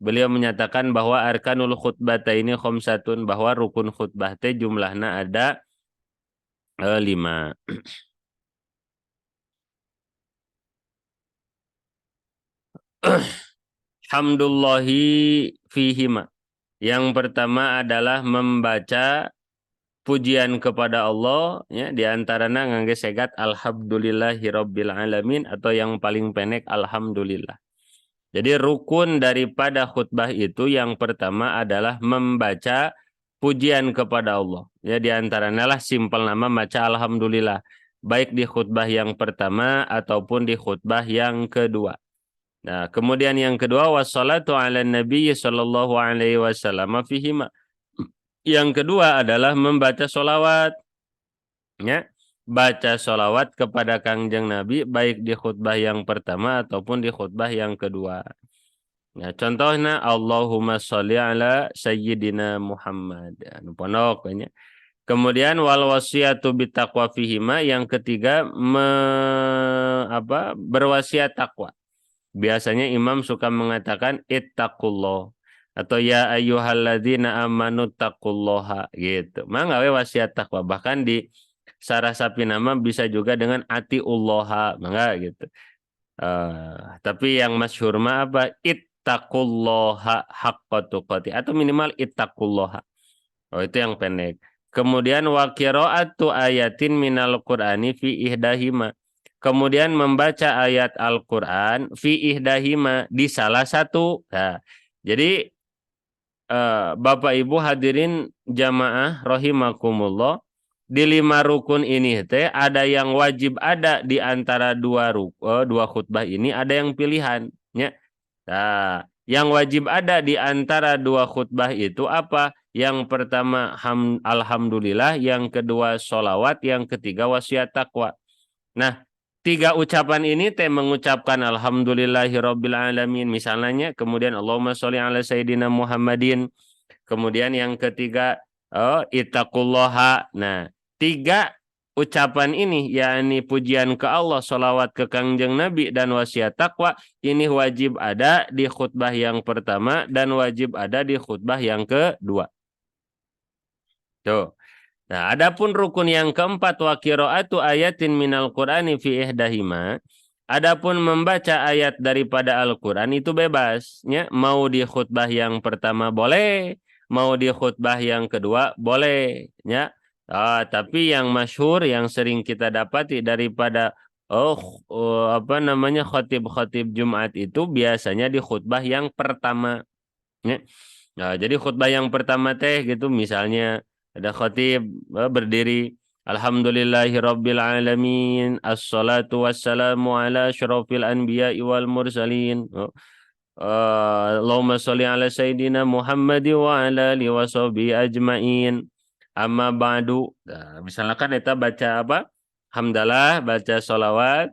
beliau menyatakan bahwa arkanul khutbataini khamsatun, bahwa rukun khutbah teh jumlahnya ada 5. Hamdulillahi fihima. Yang pertama adalah membaca pujian kepada Allah ya di antaranya ngangge segat alhamdulillahirabbil alamin atau yang paling pendek alhamdulillah. Jadi rukun daripada khutbah itu yang pertama adalah membaca pujian kepada Allah. Ya di antaranya lah simpel nama baca alhamdulillah baik di khutbah yang pertama ataupun di khutbah yang kedua. Nah, kemudian yang kedua wassalatu ala nabi sallallahu alaihi wasallam fihima. Yang kedua adalah membaca sholawat. Ya, baca sholawat kepada Kangjeng Nabi baik di khutbah yang pertama ataupun di khutbah yang kedua. Nah, contohnya Allahumma sholli ala sayyidina Muhammad. Ya, pondok ya. Kemudian wal wasiyatu bitaqwa fihima, yang ketiga berwasiat takwa. Biasanya imam suka mengatakan ittaqullah atau ya ayyuhalladzina amanu taqullaha gitu. Mangga we wasiat takwa, bahkan di sarah sapi nama bisa juga dengan atiullaha, mangga gitu. Tapi yang masyhur mah apa? Ittaqullaha haqqa tuqati atau minimal ittaqullaha. Oh, itu yang pendek. Kemudian wa qiraatu ayatin minal Qur'ani fi ihdahima. kemudian membaca ayat Al-Qur'an fi ihdahima di salah satu. Nah, jadi Bapak Ibu hadirin jamaah rahimakumullah, di 5 rukun ini teh ada yang wajib ada di antara dua khutbah ini, ada yang pilihan ya. Nah, yang wajib ada di antara 2 khutbah itu apa? Yang pertama alhamdulillah, yang kedua sholawat, yang ketiga wasiat takwa. Nah, 3 ucapan ini teh mengucapkan alhamdulillahirabbil alamin misalnya, kemudian Allahumma sholli ala sayyidina Muhammadin. Kemudian yang ketiga, ittaqullaha. Nah, 3 ucapan ini, yakni pujian ke Allah, sholawat ke Kangjeng Nabi, dan wasiat takwa, ini wajib ada di khutbah yang pertama dan wajib ada di khutbah yang kedua. Tuh. Nah, adapun rukun yang keempat, wa qiraatu ayatin minal Qur'ani fi ihdahima. Adapun membaca ayat daripada Al-Qur'an itu bebas, ya. Mau di khutbah yang pertama boleh, mau di khutbah yang kedua boleh, ya. Tapi yang masyhur yang sering kita dapati daripada khatib-khatib Jumat itu biasanya di khutbah yang pertama, ya. Nah, jadi khutbah yang pertama teh gitu misalnya ada khatib berdiri, alhamdulillahirabbil alamin, assalatu wassalamu ala asyrofil anbiya'i wal mursalin. Allahumma sholli ala sayyidina Muhammad wa ala alihi washabihi ajmain. Amma ba'du. Nah, misalkan kita baca apa? Hamdalah, baca sholawat.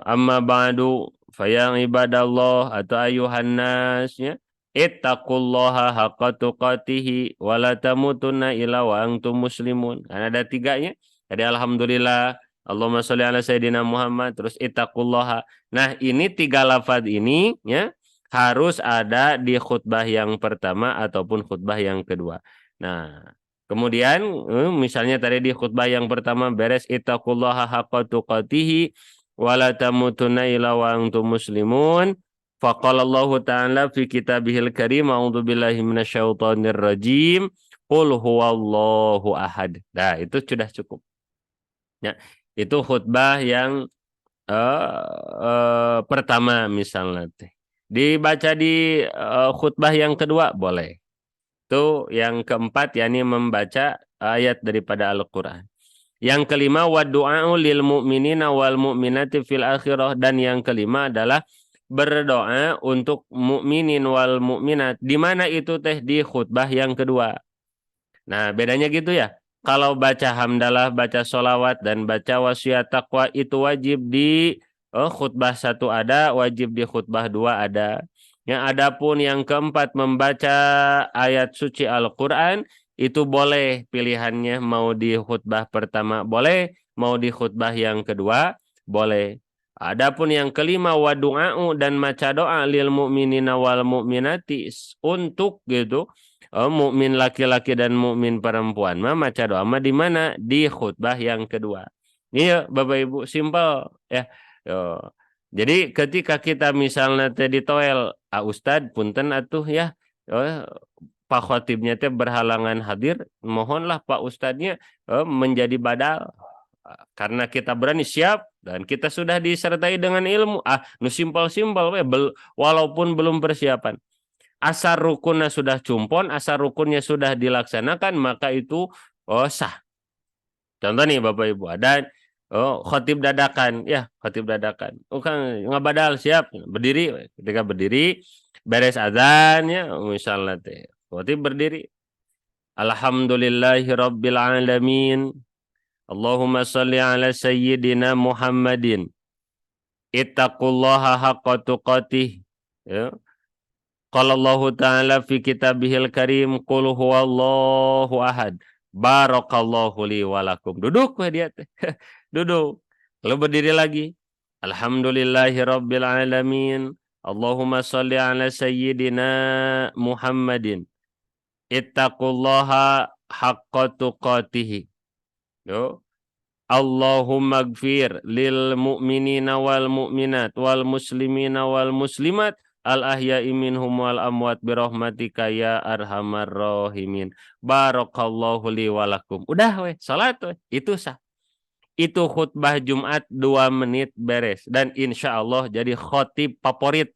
Amma ba'du, fayang ibadallah atau ayuhan nas, ya. Ittaqullaha haqqa tuqatihi wa la tamutunna illa wa antum muslimun. Kan ada 3-nya. Jadi alhamdulillah, Allahumma sholli ala sayyidina Muhammad, terus ittaqullaha. Nah, ini 3 lafaz ini, ya, harus ada di khutbah yang pertama ataupun khutbah yang kedua. Nah, kemudian misalnya tadi di khutbah yang pertama beres ittaqullaha haqqa tuqatihi wala tamutunna illa wa antum muslimun. Faqala Allah Ta'ala fi kitabihil karim, a'udzubillahi minasyaitonir rajim, qul huwallahu ahad. Nah, itu sudah cukup. Ya, itu khutbah yang pertama misalnya teh. Dibaca di khutbah yang kedua boleh. Itu yang keempat, yakni membaca ayat daripada Al-Qur'an. Yang kelima, wa du'a'u lil mu'minina wal mu'minati fil akhirah, dan yang kelima adalah berdoa untuk mukminin wal mukminat. Di mana itu teh? Di khutbah yang kedua. Nah, bedanya gitu ya. Kalau baca hamdalah, baca sholawat, dan baca wasiat takwa itu wajib di khutbah 1 ada, wajib di khutbah 2 ada. Yang adapun yang keempat, membaca ayat suci Al-Qur'an, itu boleh pilihannya, mau di khutbah pertama boleh, mau di khutbah yang kedua boleh. Adapun yang kelima, wa du'a'u, dan maca doa lil mu'minina wal mu'minati, untuk gitu mukmin laki-laki dan mukmin perempuan mah maca doa mah di mana? Di khutbah yang kedua. Iya, Bapak Ibu, simpel ya. Yo. Jadi ketika kita misalnya teh di toel, Ustad punten atuh ya. Pak Khotibnya teh berhalangan hadir, mohonlah Pak Ustadnya menjadi badal. Karena kita berani siap dan kita sudah disertai dengan ilmu. Nu simpel-simpel we, walaupun belum persiapan. Asar rukunnya sudah cumpon, asar rukunnya sudah dilaksanakan, maka itu sah. Contoh nih Bapak Ibu, ada khotib dadakan, ya khotib dadakan. Kan ngabadal siap, berdiri, ketika berdiri beres azan ya, misalnya teh khotib berdiri. Alhamdulillahirabbil alamin. Allahumma sholli ala sayyidina Muhammadin. Ittaqullaha haqqa tuqatih. Ya. Qala Allah Ta'ala fi kitabihil karim, qul huwallahu ahad. Barakallahu li walakum. Duduk dia teh. Duduk. Lalu berdiri lagi. Alhamdulillahirabbil alamin. Allahumma sholli ala sayyidina Muhammadin. Ittaqullaha haqqa tuqatih. Yo. Allahumma gfir lil mu'minina wal mu'minat wal muslimina wal muslimat al ahya'i minhum wal amwat birahmatika ya arhamar rahimin. Barakallahu li walakum. Udah salat itu sah. itu khutbah Jumat 2 menit beres. Dan insya Allah jadi khotib favorit.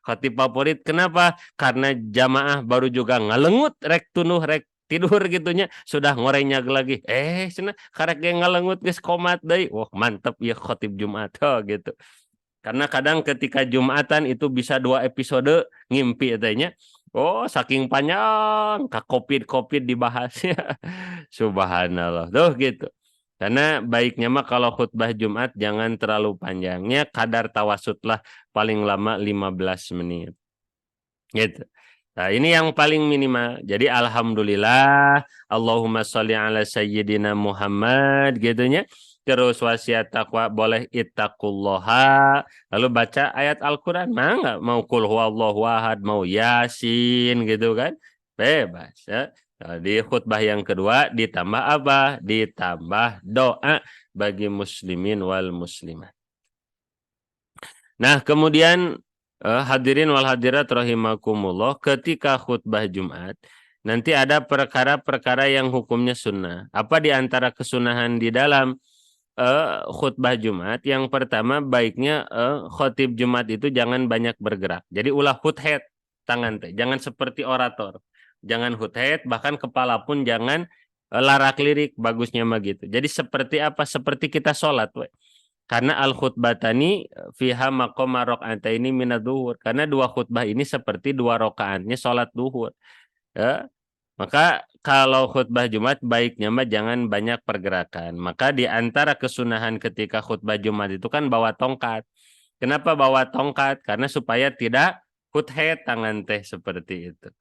Khotib favorit kenapa? Karena jamaah baru juga ngalengut rek tunuh rek tidur gitunya sudah ngorenyag lagi. Cenah karek ge ngalengut geus komat deui. Wah, mantep ya khotib Jumat gitu. Karena kadang ketika Jumatan itu bisa 2 episode ngimpi katanya. Oh, saking panjang ka COVID dibahasnya. Subhanallah. Tuh gitu. Karena baiknya mah kalau khutbah Jumat jangan terlalu panjangnya, kadar tawasud lah paling lama 15 menit. Gitu. Nah, ini yang paling minimal. Jadi alhamdulillah, Allahumma sholli ala sayyidina Muhammad gitunya. Terus wasiat takwa boleh ittaqullaha. Lalu baca ayat Al-Qur'an. Enggak mau qul huwallahu ahad, mau Yasin gitu kan. Bebas ya. Nah, di khutbah yang kedua ditambah apa? Ditambah doa bagi muslimin wal muslimat. Nah, kemudian hadirin wal hadirat rahimakumullah, ketika khutbah Jumat nanti ada perkara-perkara yang hukumnya sunnah. Apa di antara kesunahan di dalam khutbah Jumat? Yang pertama baiknya khotib Jumat itu jangan banyak bergerak. Jadi ulah huthead tangan teh, jangan seperti orator. Jangan huthead, bahkan kepala pun jangan larak lirik, bagusnya mah gitu. Jadi seperti apa? Seperti kita sholat, we. Karena al khutbatani fiha maqama rakaataini minadz zuhur. Karena dua khutbah ini seperti dua rakaatnya sholat duhur. Ya. Maka kalau khutbah Jumat baiknya mah jangan banyak pergerakan. Maka di antara kesunahan ketika khutbah Jumat itu kan bawa tongkat. Kenapa bawa tongkat? Karena supaya tidak huthead tangan teh seperti itu.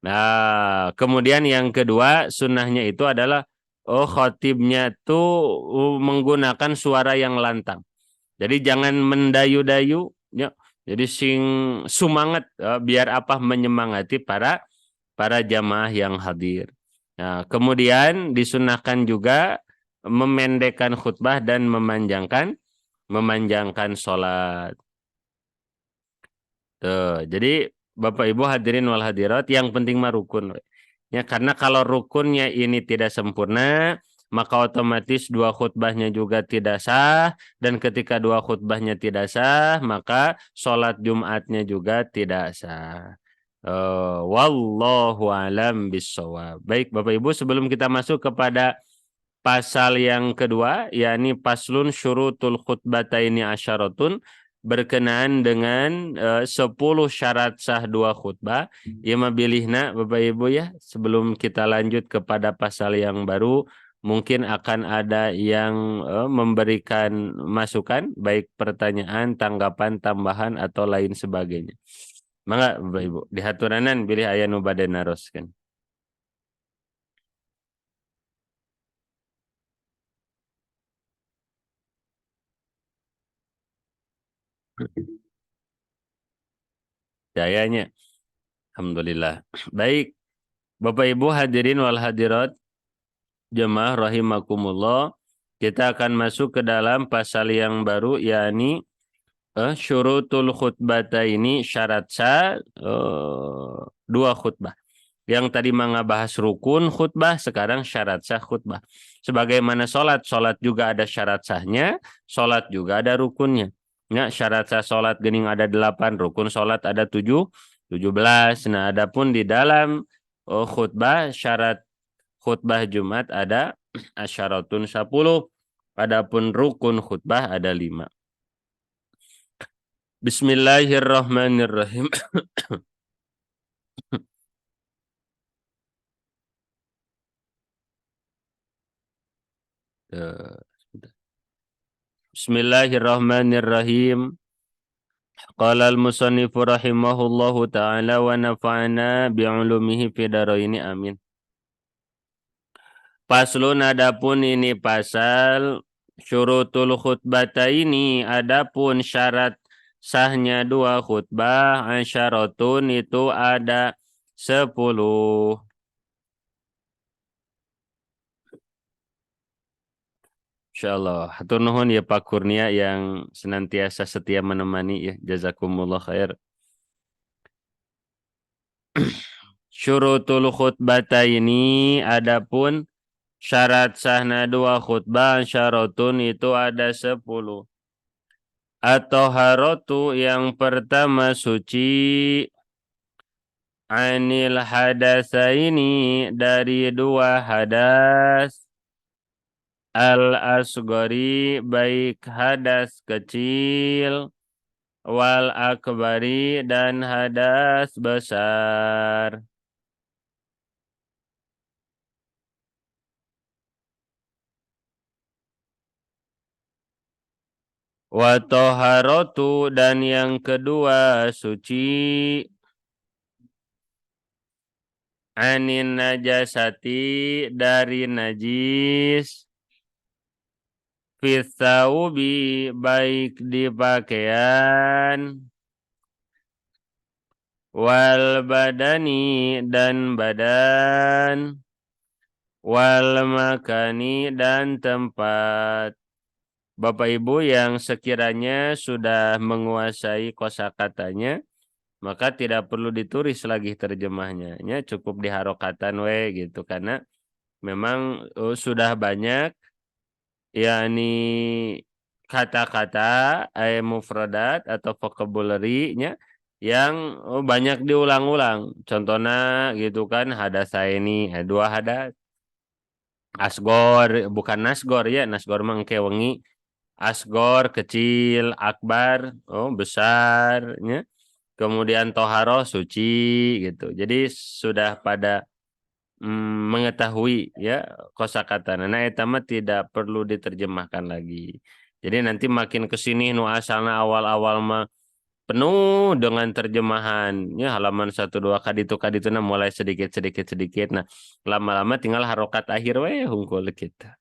Nah, kemudian yang kedua sunnahnya itu adalah khotibnya tuh menggunakan suara yang lantang. Jadi jangan mendayu-dayu, ya. Jadi sing semangat biar apa menyemangati para jamaah yang hadir. Nah, kemudian disunahkan juga memendekkan khutbah dan memanjangkan sholat. Tuh, jadi Bapak Ibu hadirin wal hadirat, yang penting mah rukun. Ya, karena kalau rukunnya ini tidak sempurna, maka otomatis dua khutbahnya juga tidak sah, dan ketika dua khutbahnya tidak sah, maka sholat Jumatnya juga tidak sah. Wallahu alam bissawab. Baik Bapak Ibu, sebelum kita masuk kepada pasal yang kedua, yakni paslun syurutul khutbataini asyaratun, berkenaan dengan 10 syarat sah dua khutbah. Ya mabilihna Bapak Ibu ya, sebelum kita lanjut kepada pasal yang baru, mungkin akan ada yang memberikan masukan, baik pertanyaan, tanggapan, tambahan, atau lain sebagainya. Mangga Bapak Ibu, dihaturanan bilih aya nu bade naroskeun. Jayanya. Alhamdulillah. Baik, Bapak Ibu hadirin wal hadirat jemaah rahimakumullah, kita akan masuk ke dalam pasal yang baru, yakni syurutul khutbata, ini syarat sah dua khutbah. Yang tadi bahas rukun khutbah, sekarang syarat sah khutbah. Sebagaimana sholat juga ada syarat sahnya, sholat juga ada rukunnya. Ya, syarat sah sholat gening ada 8, rukun sholat ada 17. Nah, adapun di dalam khutbah, syarat khutbah Jumat ada asyaratun 10. Adapun rukun khutbah ada 5. Bismillahirrahmanirrahim. Bismillahirrahmanirrahim. Qala al-musannifu rahimahullahu ta'ala wa nafa'ana bi'ulumihi fi dharaini amin. Paslun, adapun ini pasal syurutul khutbata, ini adapun syarat sahnya dua khutbah, asyaratun itu ada 10. Insyaallah. Hatur nuhun ya Pak Kurnia yang senantiasa setia menemani ya. Jazakumullah khair. Syurutul khutbata ini adapun Syarat sahna dua khutbah syaratun itu ada 10. Atau harotu yang pertama suci anil hadasaini dari dua hadas al asgori baik hadas kecil wal akbari dan hadas besar. Wa toharotu dan yang kedua suci anin najasati dari najis fisaubi baik di pakaian wal badani dan badan wal makani dan tempat. Bapak Ibu yang sekiranya sudah menguasai kosakatanya, maka tidak perlu ditulis lagi terjemahnya. Ya, cukup diharokatan we gitu karena memang sudah banyak yakni kata-kata mufradat atau vocabulary-nya yang banyak diulang-ulang. Contohnya gitu kan hadasaini, dua hadas. Asgor bukan nasgor ya, nasgor mah engke wengi. Asgor kecil, akbar besarnya. Kemudian toharo suci gitu. Jadi sudah pada mengetahui ya kosakata. Nah, eta mah tidak perlu diterjemahkan lagi. Jadi nanti makin ke sini nu asalna awal-awal mah penuh dengan terjemahan ya halaman 1 2 kaditu nah mulai sedikit. Nah, lama-lama tinggal harokat akhir we hungkul kita.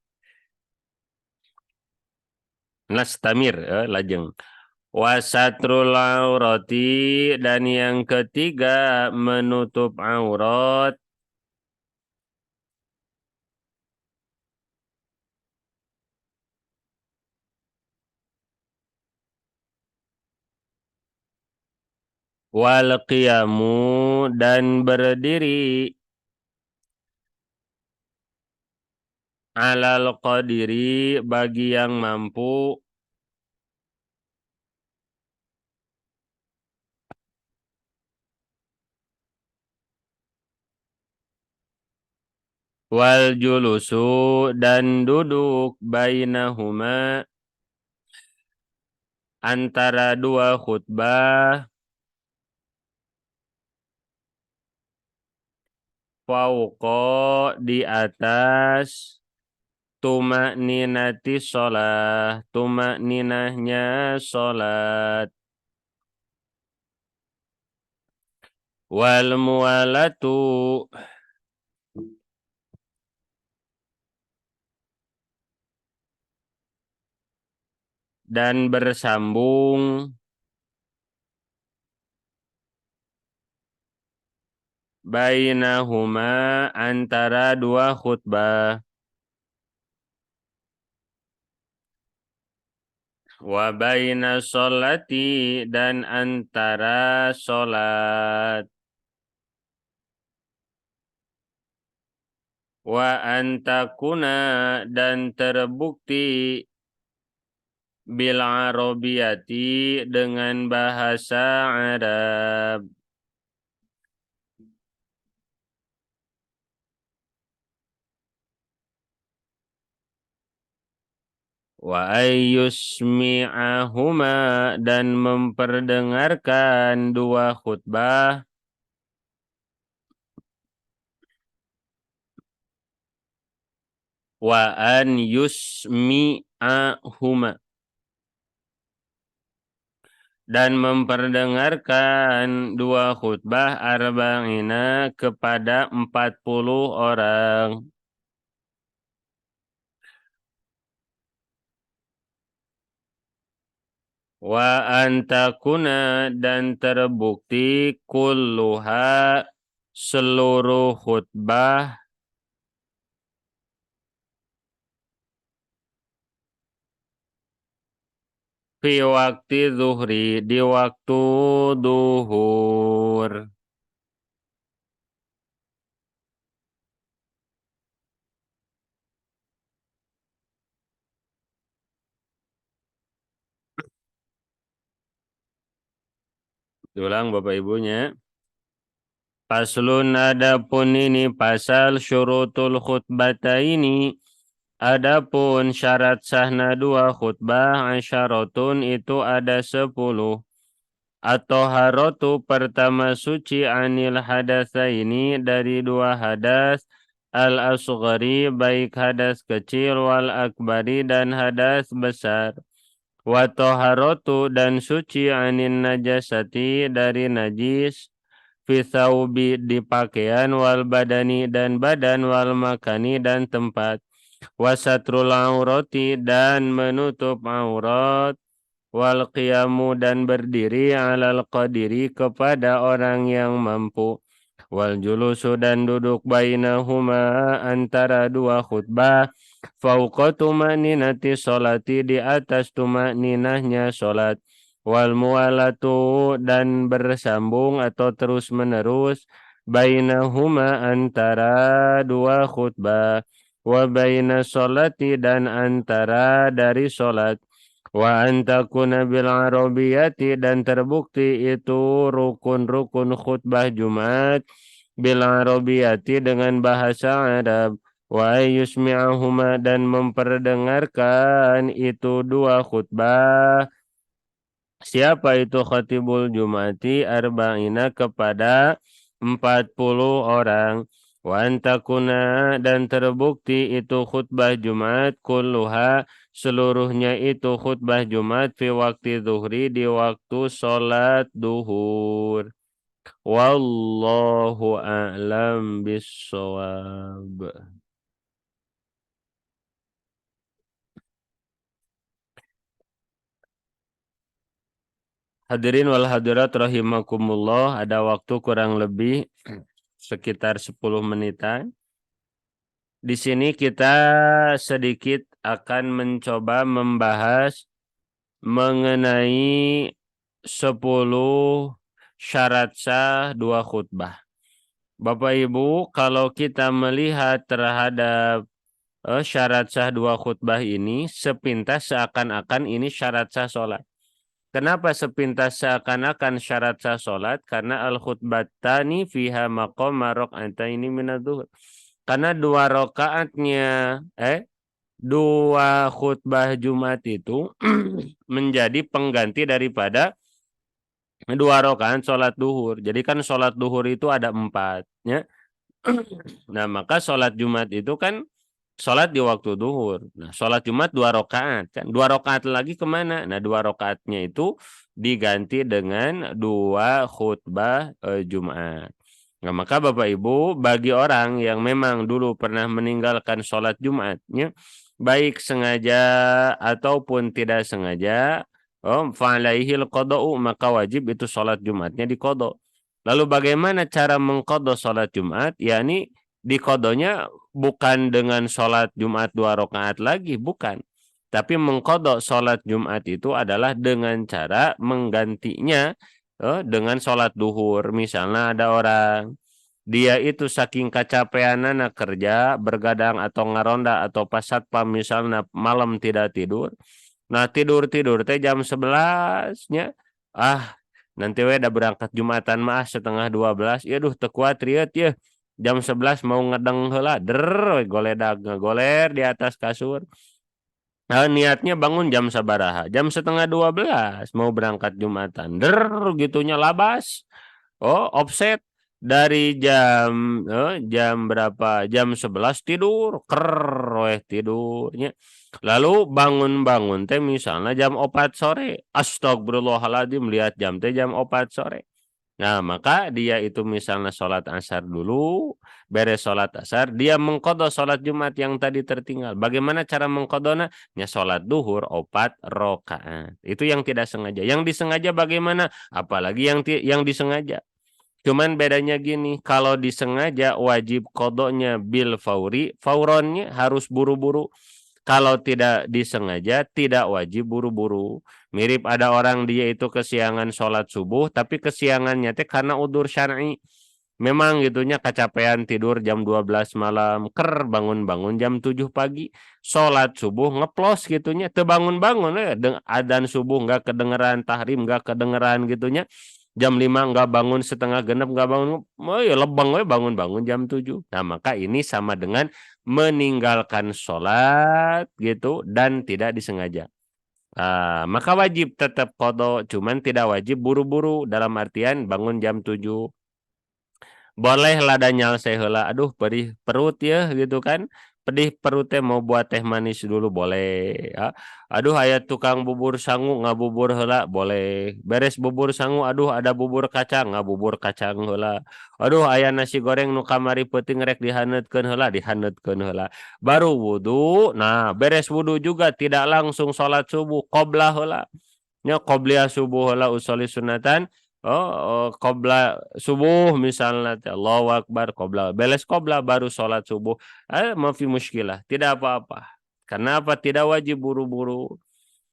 Nastamir lajeng. Wasatrul aurati dan yang ketiga menutup aurat wal qiyamu dan berdiri alal qadiri bagi yang mampu wal julusu dan duduk bainahuma antara dua khutbah fauqa di atas tumak ninati sholat tumak ninahnya sholat wal mualatu dan bersambung bainahuma antara dua khutbah wa baina sholati dan antara sholat wa antakuna dan terbukti bil arabiyati dengan bahasa Arab wa ayyusmi'ahuma dan memperdengarkan dua khutbah wa an yusmi'ahuma dan memperdengarkan dua khutbah arba'ina kepada 40 orang wa antakuna dan terbukti kulluha seluruh khutbah fi waktu zuhri di waktu duhur. Ulang Bapak Ibunya. Paslun adapun ini pasal syurutul khutbataini. Adapun syarat sahna dua khutbah asyaratun itu ada 10. Atau harotu pertama suci anil hadatsaini dari dua hadas al asghari baik hadas kecil wal akbari dan hadas besar. Wa taharatu dan suci anin najasati dari najis fi thawbi di pakaian wal badani dan badan wal makani dan tempat. Wasatrul aurati dan menutup aurat wal qiyamu dan berdiri alal qadiri kepada orang yang mampu wal julusu dan duduk bainahuma antara dua khutbah fauqa tumaninati sholati di atas tumaninahnya sholat wal mualatu dan bersambung atau terus menerus bainahuma antara dua khutbah wa baina sholati dan antara dari sholat wa antakuna bil arabiyati dan terbukti itu rukun-rukun khutbah Jumat bil arabiyati dengan bahasa Arab wa yusmi'ahuma dan memperdengarkan itu dua khutbah siapa itu khatibul Jumati arba'ina kepada 40 orang wa antakuna dan terbukti itu khutbah Jumat kulluha seluruhnya itu khutbah Jumat fi waktu zuhri di waktu sholat duhur. Wallahu a'lam bissawab. Hadirin wal hadirat rahimakumullah, ada waktu kurang lebih sekitar 10 menitan. Di sini kita sedikit akan mencoba membahas mengenai 10 syarat sah dua khutbah. Bapak Ibu, kalau kita melihat terhadap syarat sah dua khutbah ini, sepintas seakan-akan ini syarat sah sholat. Kenapa sepintas seakan-akan syarat sah sholat? Karena al-khutbatani fiha maqama rak'ataini minadzuhur. Karena dua khutbah Jumat itu menjadi pengganti daripada dua rakaat sholat duhur. Jadi kan sholat duhur itu ada 4. Ya. Nah maka sholat Jumat itu kan sholat di waktu duhur. Nah sholat Jumat 2 rakaat. Kan 2 rakaat lagi kemana? Nah 2 rakaatnya itu diganti dengan 2 khutbah Jumat. Nah, maka Bapak Ibu, bagi orang yang memang dulu pernah meninggalkan sholat Jumatnya, baik sengaja ataupun tidak sengaja, fa'alaihil qada'u, maka wajib itu sholat Jumatnya diqada. Lalu bagaimana cara mengqada sholat Jumat? Yakni diqadanya bukan dengan sholat Jumat 2 rakaat lagi, bukan. Tapi mengqada sholat Jumat itu adalah dengan cara menggantinya dengan sholat duhur. Misalnya ada orang dia itu saking kecapeanana kerja bergadang atau ngaronda atau pas satpam misalnya malam tidak tidur. Nah tidur teh jam 11-nya. Nanti we udah berangkat Jumatan mah 11:30. Ya duh teu kuat riet ya. Jam 11 mau ngedeng heula goledag ngogoler di atas kasur. Nah, niatnya bangun jam sabaraha? Jam 11:30 mau berangkat Jumatan. Gitunya labas. Oh, offset dari jam berapa? Jam 11 tidur, tidurnya. Lalu bangun-bangun teh misalnya jam 4 sore. Astagfirullahaladzim, lihat jam teh jam 4 sore. Nah, maka dia itu misalnya sholat asar dulu, beres sholat asar, dia mengqadha sholat Jumat yang tadi tertinggal. Bagaimana cara mengqadhana? Ya sholat duhur 4 rakaat. Itu yang tidak sengaja. Yang disengaja bagaimana? Apalagi yang disengaja. Cuman bedanya gini, kalau disengaja wajib qadanya bil fauri, fauronnya harus buru-buru. Kalau tidak disengaja tidak wajib buru-buru. Mirip ada orang dia itu kesiangan sholat subuh, tapi kesiangannya teh karena udzur syar'i. Memang gitunya kecapean tidur jam 12 malam, bangun-bangun jam 7 pagi, sholat subuh ngeplos gitunya, teu bangun-bangun adzan subuh nggak kedengeran, tahrim nggak kedengeran gitunya. jam 5 nggak bangun, setengah genep nggak bangun, oh ya lebang we bangun-bangun jam 7. Nah, maka ini sama dengan meninggalkan sholat gitu dan tidak disengaja. Maka wajib tetap qada, cuman tidak wajib buru-buru dalam artian bangun jam 7. Boleh lada nyalseh heula, aduh perih perut ya gitu kan. Pedih perutnya mau buat teh manis dulu boleh. Aduh aya tukang bubur sangu ngabubur heula boleh. Beres bubur sangu aduh ada bubur kacang ngabubur kacang heula. Aduh aya nasi goreng nu kamari peuting rek dihaneutkeun heula dihaneutkeun heula. Baru wudu. Nah, beres wudu juga tidak langsung salat subuh, qoblah heula. Nya qobliyah subuh heula usolli sunatan. Qobla subuh misalnya Allahu Akbar qobla beles qobla baru sholat subuh, mafi muskilah tidak apa-apa. Karena apa? Tidak wajib buru-buru.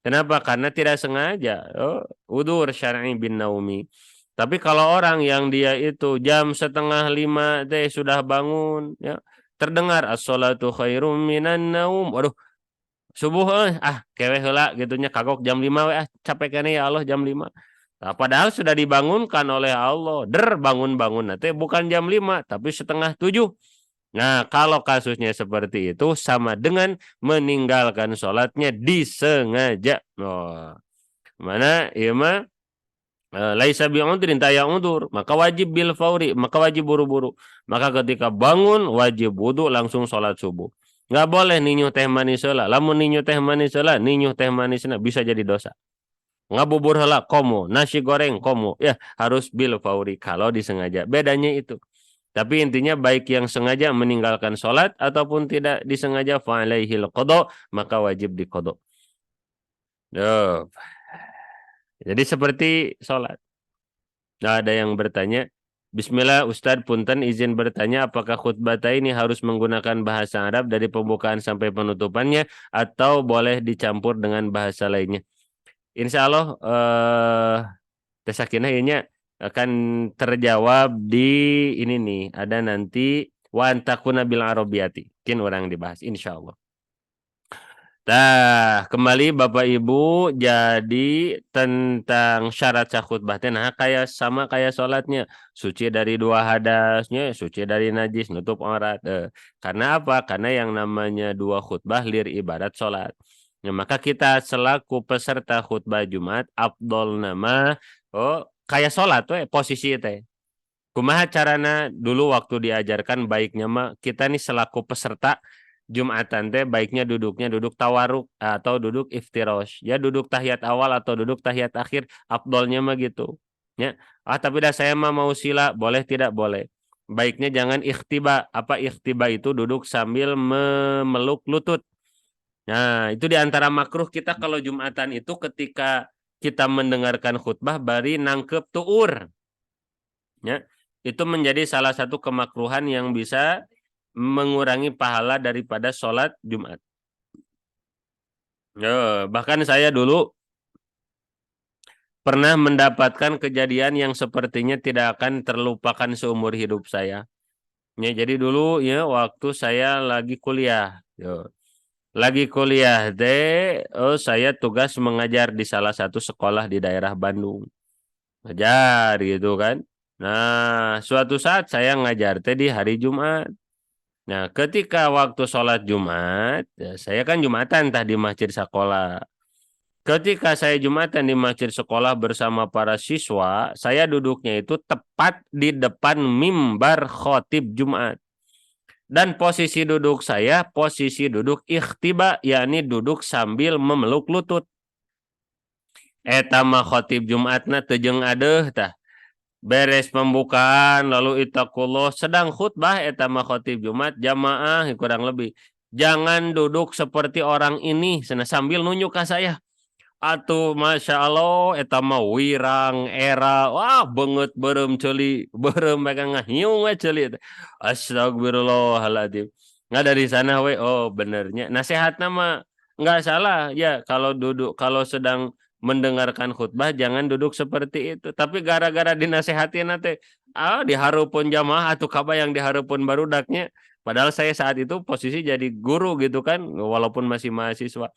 Kenapa? Karena tidak sengaja. Udur syar'i bin naumi. Tapi kalau orang yang dia itu jam setengah 5 teh sudah bangun ya, terdengar as-sholatu khairum minan naum, waduh subuh kewe heula gitunya kagok jam 5 we capek kene ya Allah jam 5. Nah, padahal sudah dibangunkan oleh Allah. Bangun-bangun nanti bukan jam 5 tapi setengah 7. Nah, kalau kasusnya seperti itu sama dengan meninggalkan sholatnya disengaja. Mana ieu mah laisa bi'udrin taya udur, maka wajib bil fauri, maka wajib buru-buru. Maka ketika bangun wajib wudu langsung sholat subuh. Nggak boleh ninyuh teh manis heula. Lamun ninyuh teh manis heula, ninyuh teh manisna bisa jadi dosa. Ngabubur heula komo, nasi goreng komo. Ya, harus bil fauri kalau disengaja. Bedanya itu. Tapi intinya baik yang sengaja meninggalkan sholat ataupun tidak disengaja fa'alaihil qada, maka wajib diqada. Jadi seperti sholat. Nah, ada yang bertanya, Bismillah Ustadz punten izin bertanya apakah khutbah ini harus menggunakan bahasa Arab dari pembukaan sampai penutupannya atau boleh dicampur dengan bahasa lainnya? Insya Allah Tesakinah ini akan terjawab di ini nih. Ada nanti wa antakuna bil arabiyati. Mungkin orang dibahas insya Allah. Nah, kembali Bapak Ibu, jadi tentang syarat sah khutbah nah kayak sama kayak sholatnya, suci dari 2 hadasnya, suci dari najis, nutup aurat. Karena apa? Karena yang namanya 2 khutbah lir ibarat sholat. Nah, maka kita selaku peserta khutbah Jumat afdol nama kayak sholat posisi teh. Kumaha carana dulu waktu diajarkan baiknya mah kita nih selaku peserta Jumatan teh baiknya duduknya duduk tawaruk atau duduk iftirosh. Ya duduk tahiyat awal atau duduk tahiyat akhir, afdolnya mah gitu. Ya. Tapi dah saya mah mau sila, boleh tidak boleh. Baiknya jangan ikhtiba. Apa ikhtiba itu duduk sambil memeluk lutut. Nah, itu diantara makruh kita kalau Jumatan itu ketika kita mendengarkan khutbah bari nangkep tuur. Ya. Itu menjadi salah satu kemakruhan yang bisa mengurangi pahala daripada sholat Jumat. Bahkan saya dulu pernah mendapatkan kejadian yang sepertinya tidak akan terlupakan seumur hidup saya. Ya, jadi dulu ya waktu saya lagi kuliah. Lagi kuliah saya tugas mengajar di salah satu sekolah di daerah Bandung. Ngajar gitu kan. Nah, suatu saat saya ngajar di hari Jumat. Nah, ketika waktu sholat Jumat, ya, saya kan Jumatan di masjid sekolah. Ketika saya Jumatan di masjid sekolah bersama para siswa, saya duduknya itu tepat di depan mimbar khotib Jumat. Dan posisi duduk saya, posisi duduk ikhtiba, yakni duduk sambil memeluk lutut. Eta mah khotib Jumatna tejeng adeuh tah. Beres pembukaan lalu itakullah sedang khutbah eta mah khotib Jumat jamaah kurang lebih jangan duduk seperti orang ini sambil nunjuk ke saya atuh masya Allah eta mah wirang era wah banget berem celi berem megang ngahiung celi astagfirullahaladzim nggak dari sana benernya nasihatnya mah nggak salah ya kalau duduk kalau sedang mendengarkan khutbah jangan duduk seperti itu. Tapi gara-gara dinasehatin nanti diharupun jamaah atau kaba yang diharupun barudaknya Padahal saya saat itu posisi jadi guru gitu kan, walaupun masih mahasiswa.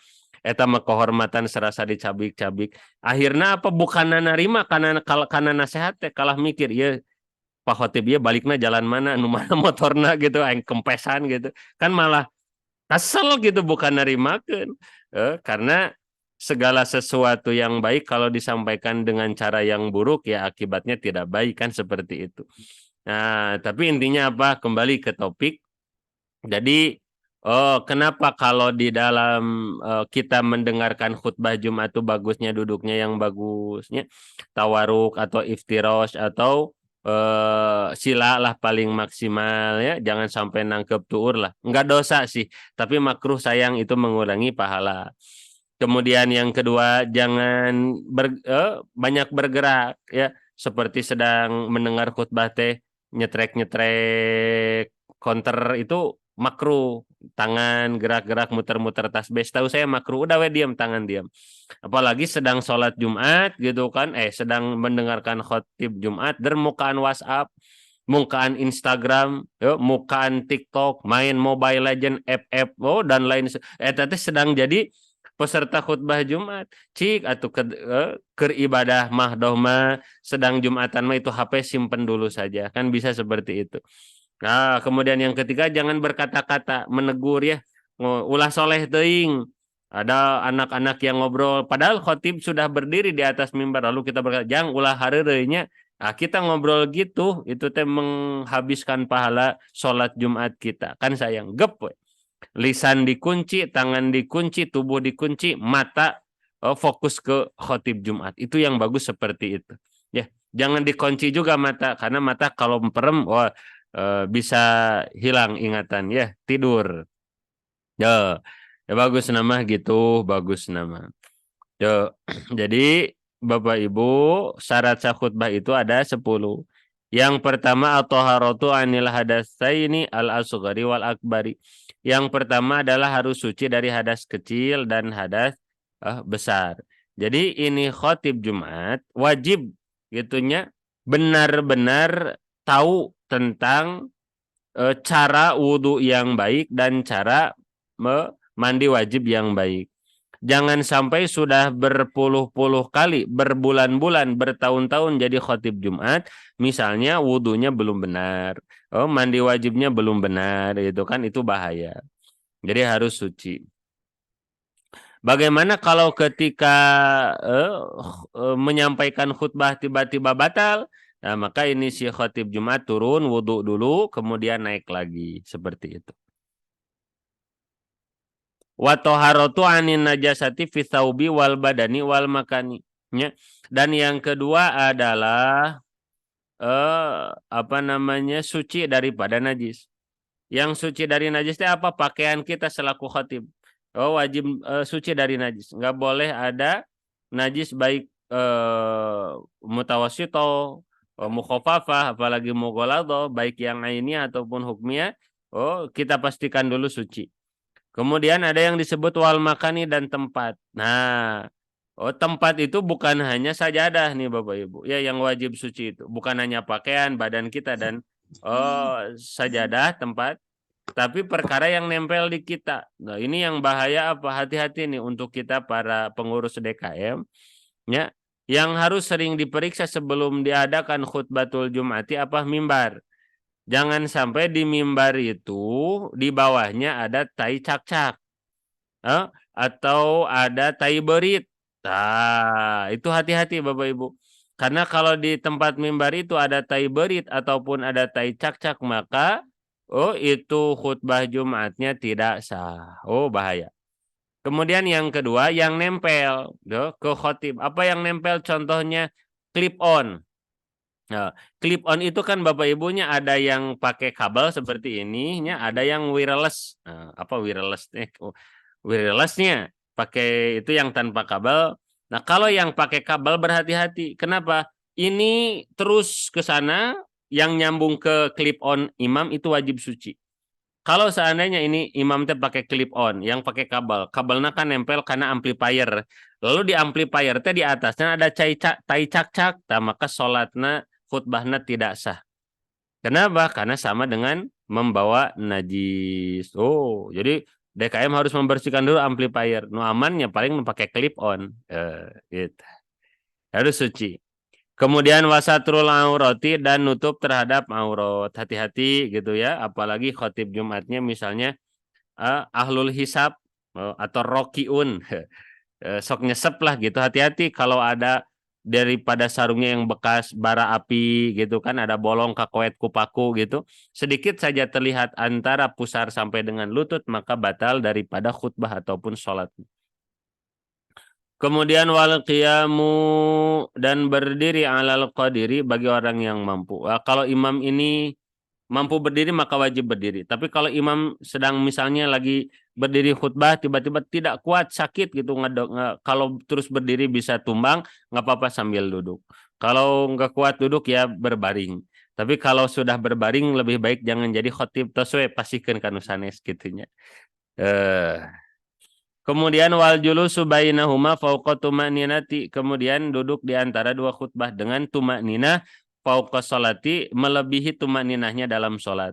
Eta mah kehormatan serasa dicabik-cabik. Akhirnya apa bukan narima karena nasihat teh kalah mikir ya Pak Khotib ya baliknya jalan mana nu mana motorna gitu aing kempesan gitu. Kan malah kesel gitu bukan narimakeun. Karena segala sesuatu yang baik kalau disampaikan dengan cara yang buruk ya akibatnya tidak baik kan seperti itu. Nah, tapi intinya apa? Kembali ke topik. Jadi, kenapa kalau di dalam kita mendengarkan khutbah Jumat itu bagusnya duduknya yang bagusnya tawaruk atau iftirosh atau sila lah paling maksimal ya, jangan sampai nangkep tuur lah. Enggak dosa sih, tapi makruh sayang itu mengurangi pahala. Kemudian yang kedua, jangan banyak bergerak ya, seperti sedang mendengar khutbah teh nyetrek-nyetrek counter itu makruh. Tangan gerak-gerak muter-muter tasbih. Tahu saya makruh. Udah we diam tangan diam. Apalagi sedang sholat Jumat gitu kan, sedang mendengarkan khotib Jumat, mukaan WhatsApp, mukaan Instagram, mukaan TikTok, main Mobile Legend, FF, dan lain. Tadi sedang jadi peserta khutbah Jumat. Cik atau ke ibadah mah doh mah sedang Jumatan mah itu HP simpen dulu saja. Kan bisa seperti itu. Nah, kemudian yang ketiga jangan berkata-kata menegur ya. Ulah soleh teuing. Ada anak-anak yang ngobrol padahal khotib sudah berdiri di atas mimbar lalu kita berkata jangan ulah hareureuynya. Nah, kita ngobrol gitu itu teh menghabiskan pahala sholat Jumat kita. Kan sayang gep we. Lisan dikunci, tangan dikunci, tubuh dikunci, mata fokus ke khotib Jumat. Itu yang bagus seperti itu. Ya, jangan dikunci juga mata karena mata kalau merem bisa hilang ingatan ya, tidur. Ya, ya bagus nama gitu, bagus nama. Ya, jadi Bapak Ibu, syarat sah khutbah itu ada 10. Yang pertama at-taharatu anil hadatsaini al-asghari wal akbari. Yang pertama adalah harus suci dari hadas kecil dan hadas besar. Jadi ini khotib Jumat wajib gitunya benar-benar tahu tentang cara wudhu yang baik dan cara mandi wajib yang baik. Jangan sampai sudah berpuluh-puluh kali, berbulan-bulan, bertahun-tahun jadi khotib Jumat, misalnya wudhunya belum benar, mandi wajibnya belum benar, itu kan itu bahaya. Jadi harus suci. Bagaimana kalau ketika menyampaikan khutbah tiba-tiba batal? Nah, maka ini si khotib Jumat turun, wudhu dulu, kemudian naik lagi. Seperti itu. Wa toharotu anin najasati fi thawbi wal badani wal makani. Ya. Dan yang kedua adalah suci daripada najis. Yang suci dari najis itu apa? Pakaian kita selaku khatib. Wajib suci dari najis. Nggak boleh ada najis baik mutawasito, mukhafafah, apalagi mughalladhah, baik yang ainiyah ataupun hukmiyah. Kita pastikan dulu suci. Kemudian ada yang disebut wal makani dan tempat. Nah, tempat itu bukan hanya sajadah nih Bapak Ibu. Ya, yang wajib suci itu bukan hanya pakaian, badan kita dan sajadah tempat, tapi perkara yang nempel di kita. Nah, ini yang bahaya apa? Hati-hati nih untuk kita para pengurus DKM ya, yang harus sering diperiksa sebelum diadakan khutbatul Jumati apa mimbar. Jangan sampai di mimbar itu di bawahnya ada tai cak-cak atau ada tai berit. Nah, itu hati-hati Bapak Ibu. Karena kalau di tempat mimbar itu ada tai berit ataupun ada tai cak-cak maka itu khutbah Jumatnya tidak sah. Bahaya. Kemudian yang kedua yang nempel ke khotib. Apa yang nempel? Contohnya clip on. Nah, clip on itu kan Bapak Ibunya ada yang pakai kabel seperti ini, ada yang wireless. Nah, apa wireless? Wirelessnya pakai itu yang tanpa kabel. Nah, kalau yang pakai kabel berhati-hati. Kenapa? Ini terus ke sana yang nyambung ke clip on imam itu wajib suci. Kalau seandainya ini imam teh pakai clip on, yang pakai kabel, kabelnya kan nempel karena amplifier. Lalu di amplifier teh di atasnya ada tai cak-cak, maka sholatnya khutbahnya tidak sah. Kenapa? Karena sama dengan membawa najis. Oh, jadi DKM harus membersihkan dulu amplifier. Nu amannya paling pakai clip on. Gitu. Harus suci. Kemudian wasatrul aurati dan nutup terhadap aurat. Hati-hati gitu ya, apalagi khotib Jumatnya misalnya ahlul hisab atau rokiun. Sok nyesep lah gitu. Hati-hati kalau ada daripada sarungnya yang bekas bara api gitu kan, ada bolong kakoet kupaku gitu, sedikit saja terlihat antara pusar sampai dengan lutut, maka batal daripada khutbah ataupun sholat. Kemudian wal qiyamu dan berdiri alal qadiri bagi orang yang mampu. Kalau imam ini mampu berdiri maka wajib berdiri. Tapi kalau imam sedang misalnya lagi berdiri khutbah tiba-tiba tidak kuat sakit gitu, kalau terus berdiri bisa tumbang, nggak apa-apa sambil duduk. Kalau nggak kuat duduk ya berbaring. Tapi kalau sudah berbaring lebih baik jangan jadi khotib toswe pasikeun kanu sanes gitunya. Kemudian wal julusu bainahuma fauqa tuma'ninati, kemudian duduk di antara dua khutbah dengan tuma'ninah fauqa sholati, melebihi tuma'ninahnya dalam sholat.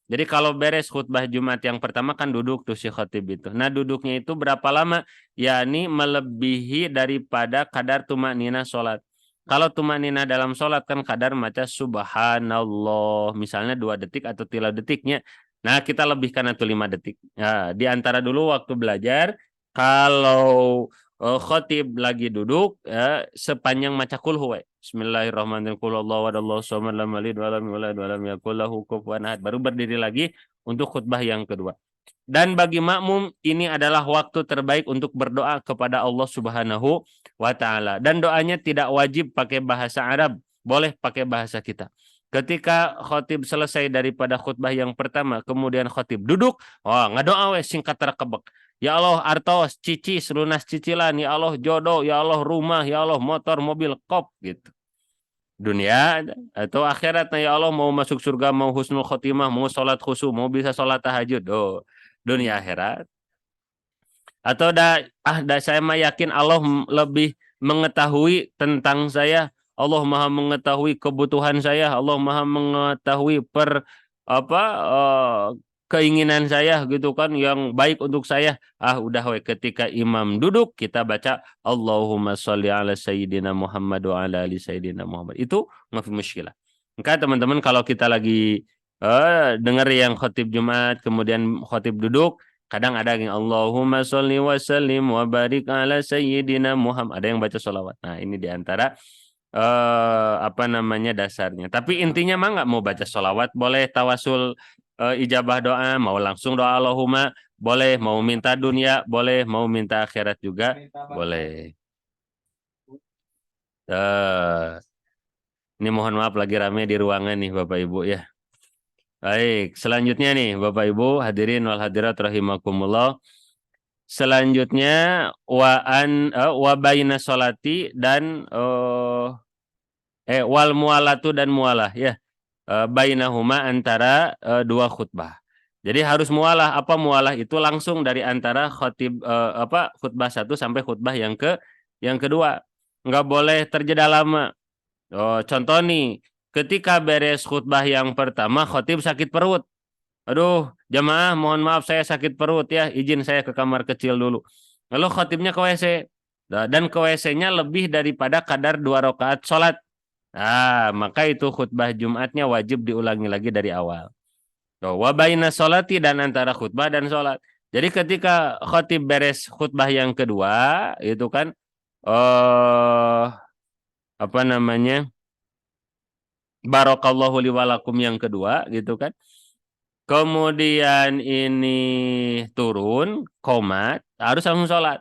Jadi kalau beres khutbah Jumat yang pertama kan duduk tuh si khatib itu. Nah duduknya itu berapa lama? Yakni melebihi daripada kadar tuma'ninah sholat. Kalau tuma'ninah dalam sholat kan kadar maca subhanallah misalnya 2 detik atau 3 detiknya. Nah kita lebihkan atau 5 detik. Nah, di antara dulu waktu belajar kalau khotib lagi duduk ya, sepanjang maca kulhu Bismillahirrahmanirrahim. Qul huwallahu ahad Allahu samad lam yalid wa lam yulad wa lam yakul lahu kufuwan ahad. Baru berdiri lagi untuk khutbah yang kedua. Dan bagi makmum ini adalah waktu terbaik untuk berdoa kepada Allah Subhanahu wa taala. Dan doanya tidak wajib pakai bahasa Arab, boleh pakai bahasa kita. Ketika khotib selesai daripada khutbah yang pertama, kemudian khotib duduk, ngadoa singkat terekebek. Ya Allah artos, cicis, lunas cicilan, ya Allah jodoh, ya Allah rumah, ya Allah motor, mobil, kop gitu. Dunia atau akhirat, ya Allah mau masuk surga, mau husnul khotimah, mau sholat khusyuk, mau bisa sholat tahajud. Dunia akhirat. Atau saya mah yakin Allah lebih mengetahui tentang saya. Allah Maha mengetahui kebutuhan saya. Allah Maha mengetahui keinginan saya gitu kan yang baik untuk saya. Udah ketika imam duduk kita baca Allahumma sholli ala sayyidina Muhammad wa ala ali sayyidina Muhammad. Itu mafi muskilah. Maka teman-teman kalau kita lagi dengar yang khotib Jumat kemudian khotib duduk, kadang ada yang Allahumma sholli wa sallim wa barik ala sayyidina Muhammad. Ada yang baca sholawat. Nah ini diantara dasarnya. Tapi intinya mah nggak mau baca sholawat, boleh tawasul ijabah doa, mau langsung doa Allahumma, boleh, mau minta dunia, boleh, mau minta akhirat juga, boleh. Ini mohon maaf lagi rame di ruangan nih Bapak Ibu ya. Baik, selanjutnya nih Bapak Ibu hadirin wal hadirat rahimakumullah. Selanjutnya wa baina sholati dan wal mualatu dan mualah ya. Bainahuma antara dua khutbah. Jadi harus mualah. Apa mualah itu? Langsung dari antara khutbah 1 sampai khutbah yang kedua. Enggak boleh terjeda lama. Contoh nih, ketika beres khutbah yang pertama khotib sakit perut. Aduh, jamaah mohon maaf saya sakit perut ya, izin saya ke kamar kecil dulu. Lalu khotibnya ke WC. Dan ke WC-nya lebih daripada kadar 2 rakaat sholat. Maka itu khutbah Jumatnya wajib diulangi lagi dari awal. Wa baina sholati dan antara khutbah dan sholat. Jadi ketika khotib beres khutbah yang kedua, itu kan barakallahu li walakum yang kedua gitu kan. Kemudian ini turun, komat, harus langsung sholat.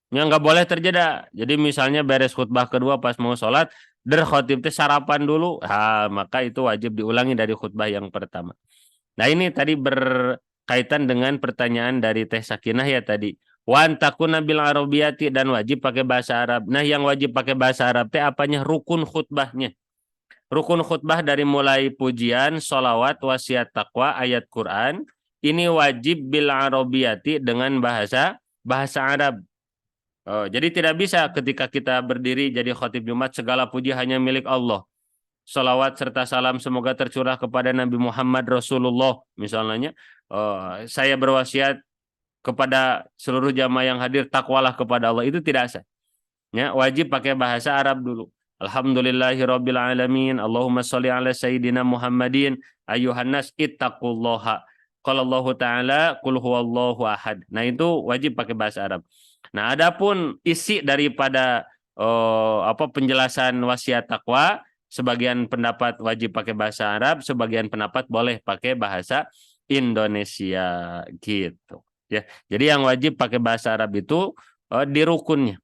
Ya nggak boleh terjeda. Jadi misalnya beres khutbah kedua pas mau sholat, khotib teh sarapan dulu, maka itu wajib diulangi dari khutbah yang pertama. Nah ini tadi berkaitan dengan pertanyaan dari Teh Sakinah ya tadi. Wan takuna bil arabiyati dan wajib pakai bahasa Arab. Nah yang wajib pakai bahasa Arab teh apanya? Rukun khutbahnya. Rukun khutbah dari mulai pujian, sholawat, wasiat taqwa, ayat Quran. Ini wajib bil arabiyati dengan bahasa Arab. Jadi tidak bisa ketika kita berdiri jadi khotib Jumat segala puji hanya milik Allah. Salawat serta salam semoga tercurah kepada Nabi Muhammad Rasulullah. Misalnya, saya berwasiat kepada seluruh jamaah yang hadir takwalah kepada Allah, itu tidak sah. Ya, wajib pakai bahasa Arab dulu. Alhamdulillahirabbil alamin. Allahumma shalli ala sayyidina Muhammadin ayyuhan nas ittaqullaha. Qala Allah Ta'ala qul huwallahu ahad. Nah, itu wajib pakai bahasa Arab. Nah, adapun isi daripada penjelasan wasiat takwa, sebagian pendapat wajib pakai bahasa Arab, sebagian pendapat boleh pakai bahasa Indonesia gitu. Ya, jadi yang wajib pakai bahasa Arab itu di rukunnya.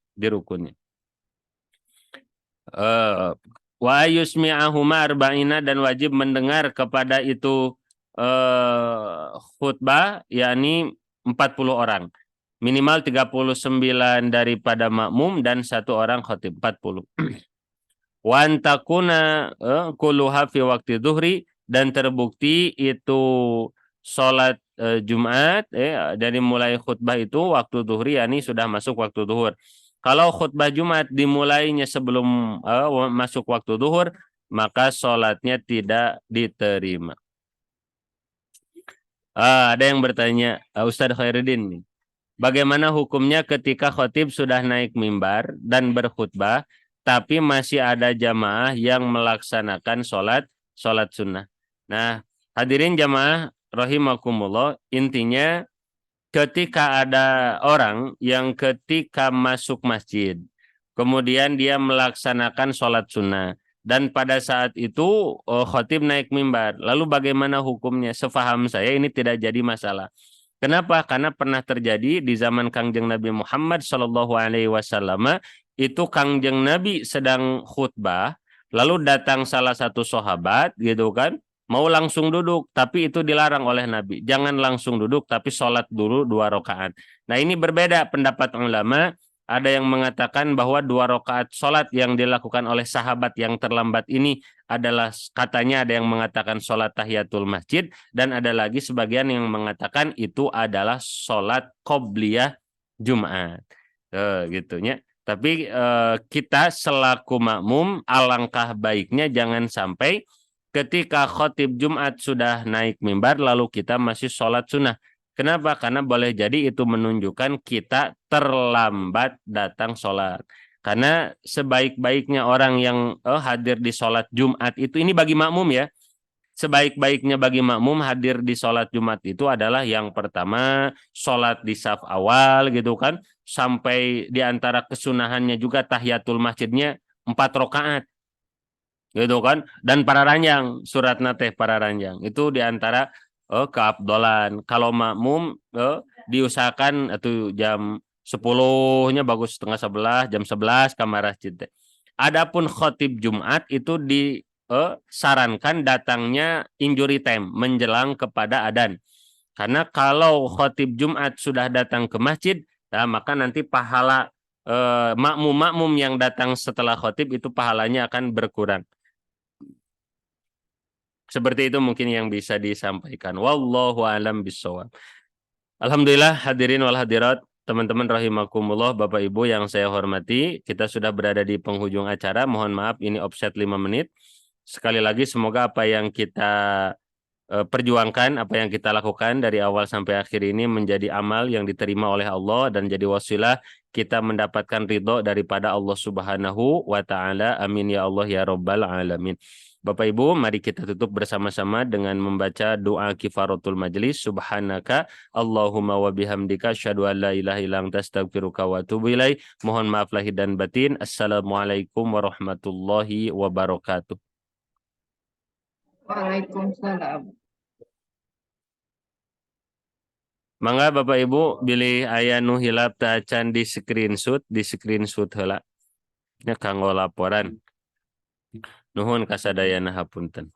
Wa yusmi'ahuma arba'ina, dan wajib mendengar kepada itu khutbah, yakni 40 orang. Minimal 39 daripada makmum dan 1 orang khatib, 40. Wa antakuna kulluha fi waqti dhuhri, dan terbukti itu sholat Jumat dari mulai khutbah itu waktu zuhri, yakni sudah masuk waktu zuhur. Kalau khutbah Jumat dimulainya sebelum masuk waktu zuhur, maka sholatnya tidak diterima. Ada yang bertanya, Ustadz Khairuddin nih, bagaimana hukumnya ketika khatib sudah naik mimbar dan berkhutbah, tapi masih ada jamaah yang melaksanakan sholat sunnah? Nah, hadirin jamaah rahimakumullah, intinya ketika ada orang yang ketika masuk masjid, kemudian dia melaksanakan sholat sunnah, dan pada saat itu khatib naik mimbar, lalu bagaimana hukumnya? Sefaham saya ini tidak jadi masalah. Kenapa? Karena pernah terjadi di zaman Kangjeng Nabi Muhammad SAW, itu Kangjeng Nabi sedang khutbah, lalu datang salah satu sahabat gitu kan, mau langsung duduk, tapi itu dilarang oleh Nabi. Jangan langsung duduk, tapi sholat dulu 2 rakaat. Nah, ini berbeda pendapat ulama. Ada yang mengatakan bahwa 2 rakaat sholat yang dilakukan oleh sahabat yang terlambat ini adalah, katanya ada yang mengatakan sholat tahiyatul masjid, dan ada lagi sebagian yang mengatakan itu adalah sholat qobliyah Jumat. Gitunya. Tapi kita selaku makmum, alangkah baiknya jangan sampai ketika khatib Jumat sudah naik mimbar lalu kita masih sholat sunnah. Kenapa? Karena boleh jadi itu menunjukkan kita terlambat datang sholat. Karena sebaik-baiknya orang yang hadir di sholat Jumat itu, ini bagi makmum ya, sebaik-baiknya bagi makmum hadir di sholat Jumat itu adalah yang pertama sholat di saf awal gitu kan, sampai di antara kesunahannya juga tahiyatul masjidnya 4 rakaat gitu kan, dan para ranjang, surat nateh para ranjang itu diantara keabdolan. Kalau makmum diusahakan atau jam 10-nya bagus, setengah 11, jam 11 kamar masjid. Adapun khatib Jumat itu disarankan datangnya injury time, menjelang kepada adzan. Karena kalau khatib Jumat sudah datang ke masjid, nah, maka nanti pahala makmum-makmum yang datang setelah khatib itu pahalanya akan berkurang. Seperti itu mungkin yang bisa disampaikan. Wallahu a'lam bishawab. Alhamdulillah, hadirin wal hadirat, teman-teman rahimakumullah, Bapak Ibu yang saya hormati, kita sudah berada di penghujung acara. Mohon maaf ini offset 5 menit. Sekali lagi semoga apa yang kita perjuangkan, apa yang kita lakukan dari awal sampai akhir ini menjadi amal yang diterima oleh Allah dan jadi wasilah kita mendapatkan ridho daripada Allah Subhanahu wa taala. Amin ya Allah ya rabbal alamin. Bapak Ibu, mari kita tutup bersama-sama dengan membaca doa kifaratul majlis. Subhanaka Allahumma wa bihamdika asyhadu an la ilaha illa anta astaghfiruka wa atubu ilaik. Mohon maaf lahir dan batin. Assalamualaikum warahmatullahi wabarakatuh. Waalaikumsalam. Mangga Bapak Ibu bilih aya nu hilap teh acan di screenshot heula. Nya kanggo laporan. Nuhun kasadayana hapunten.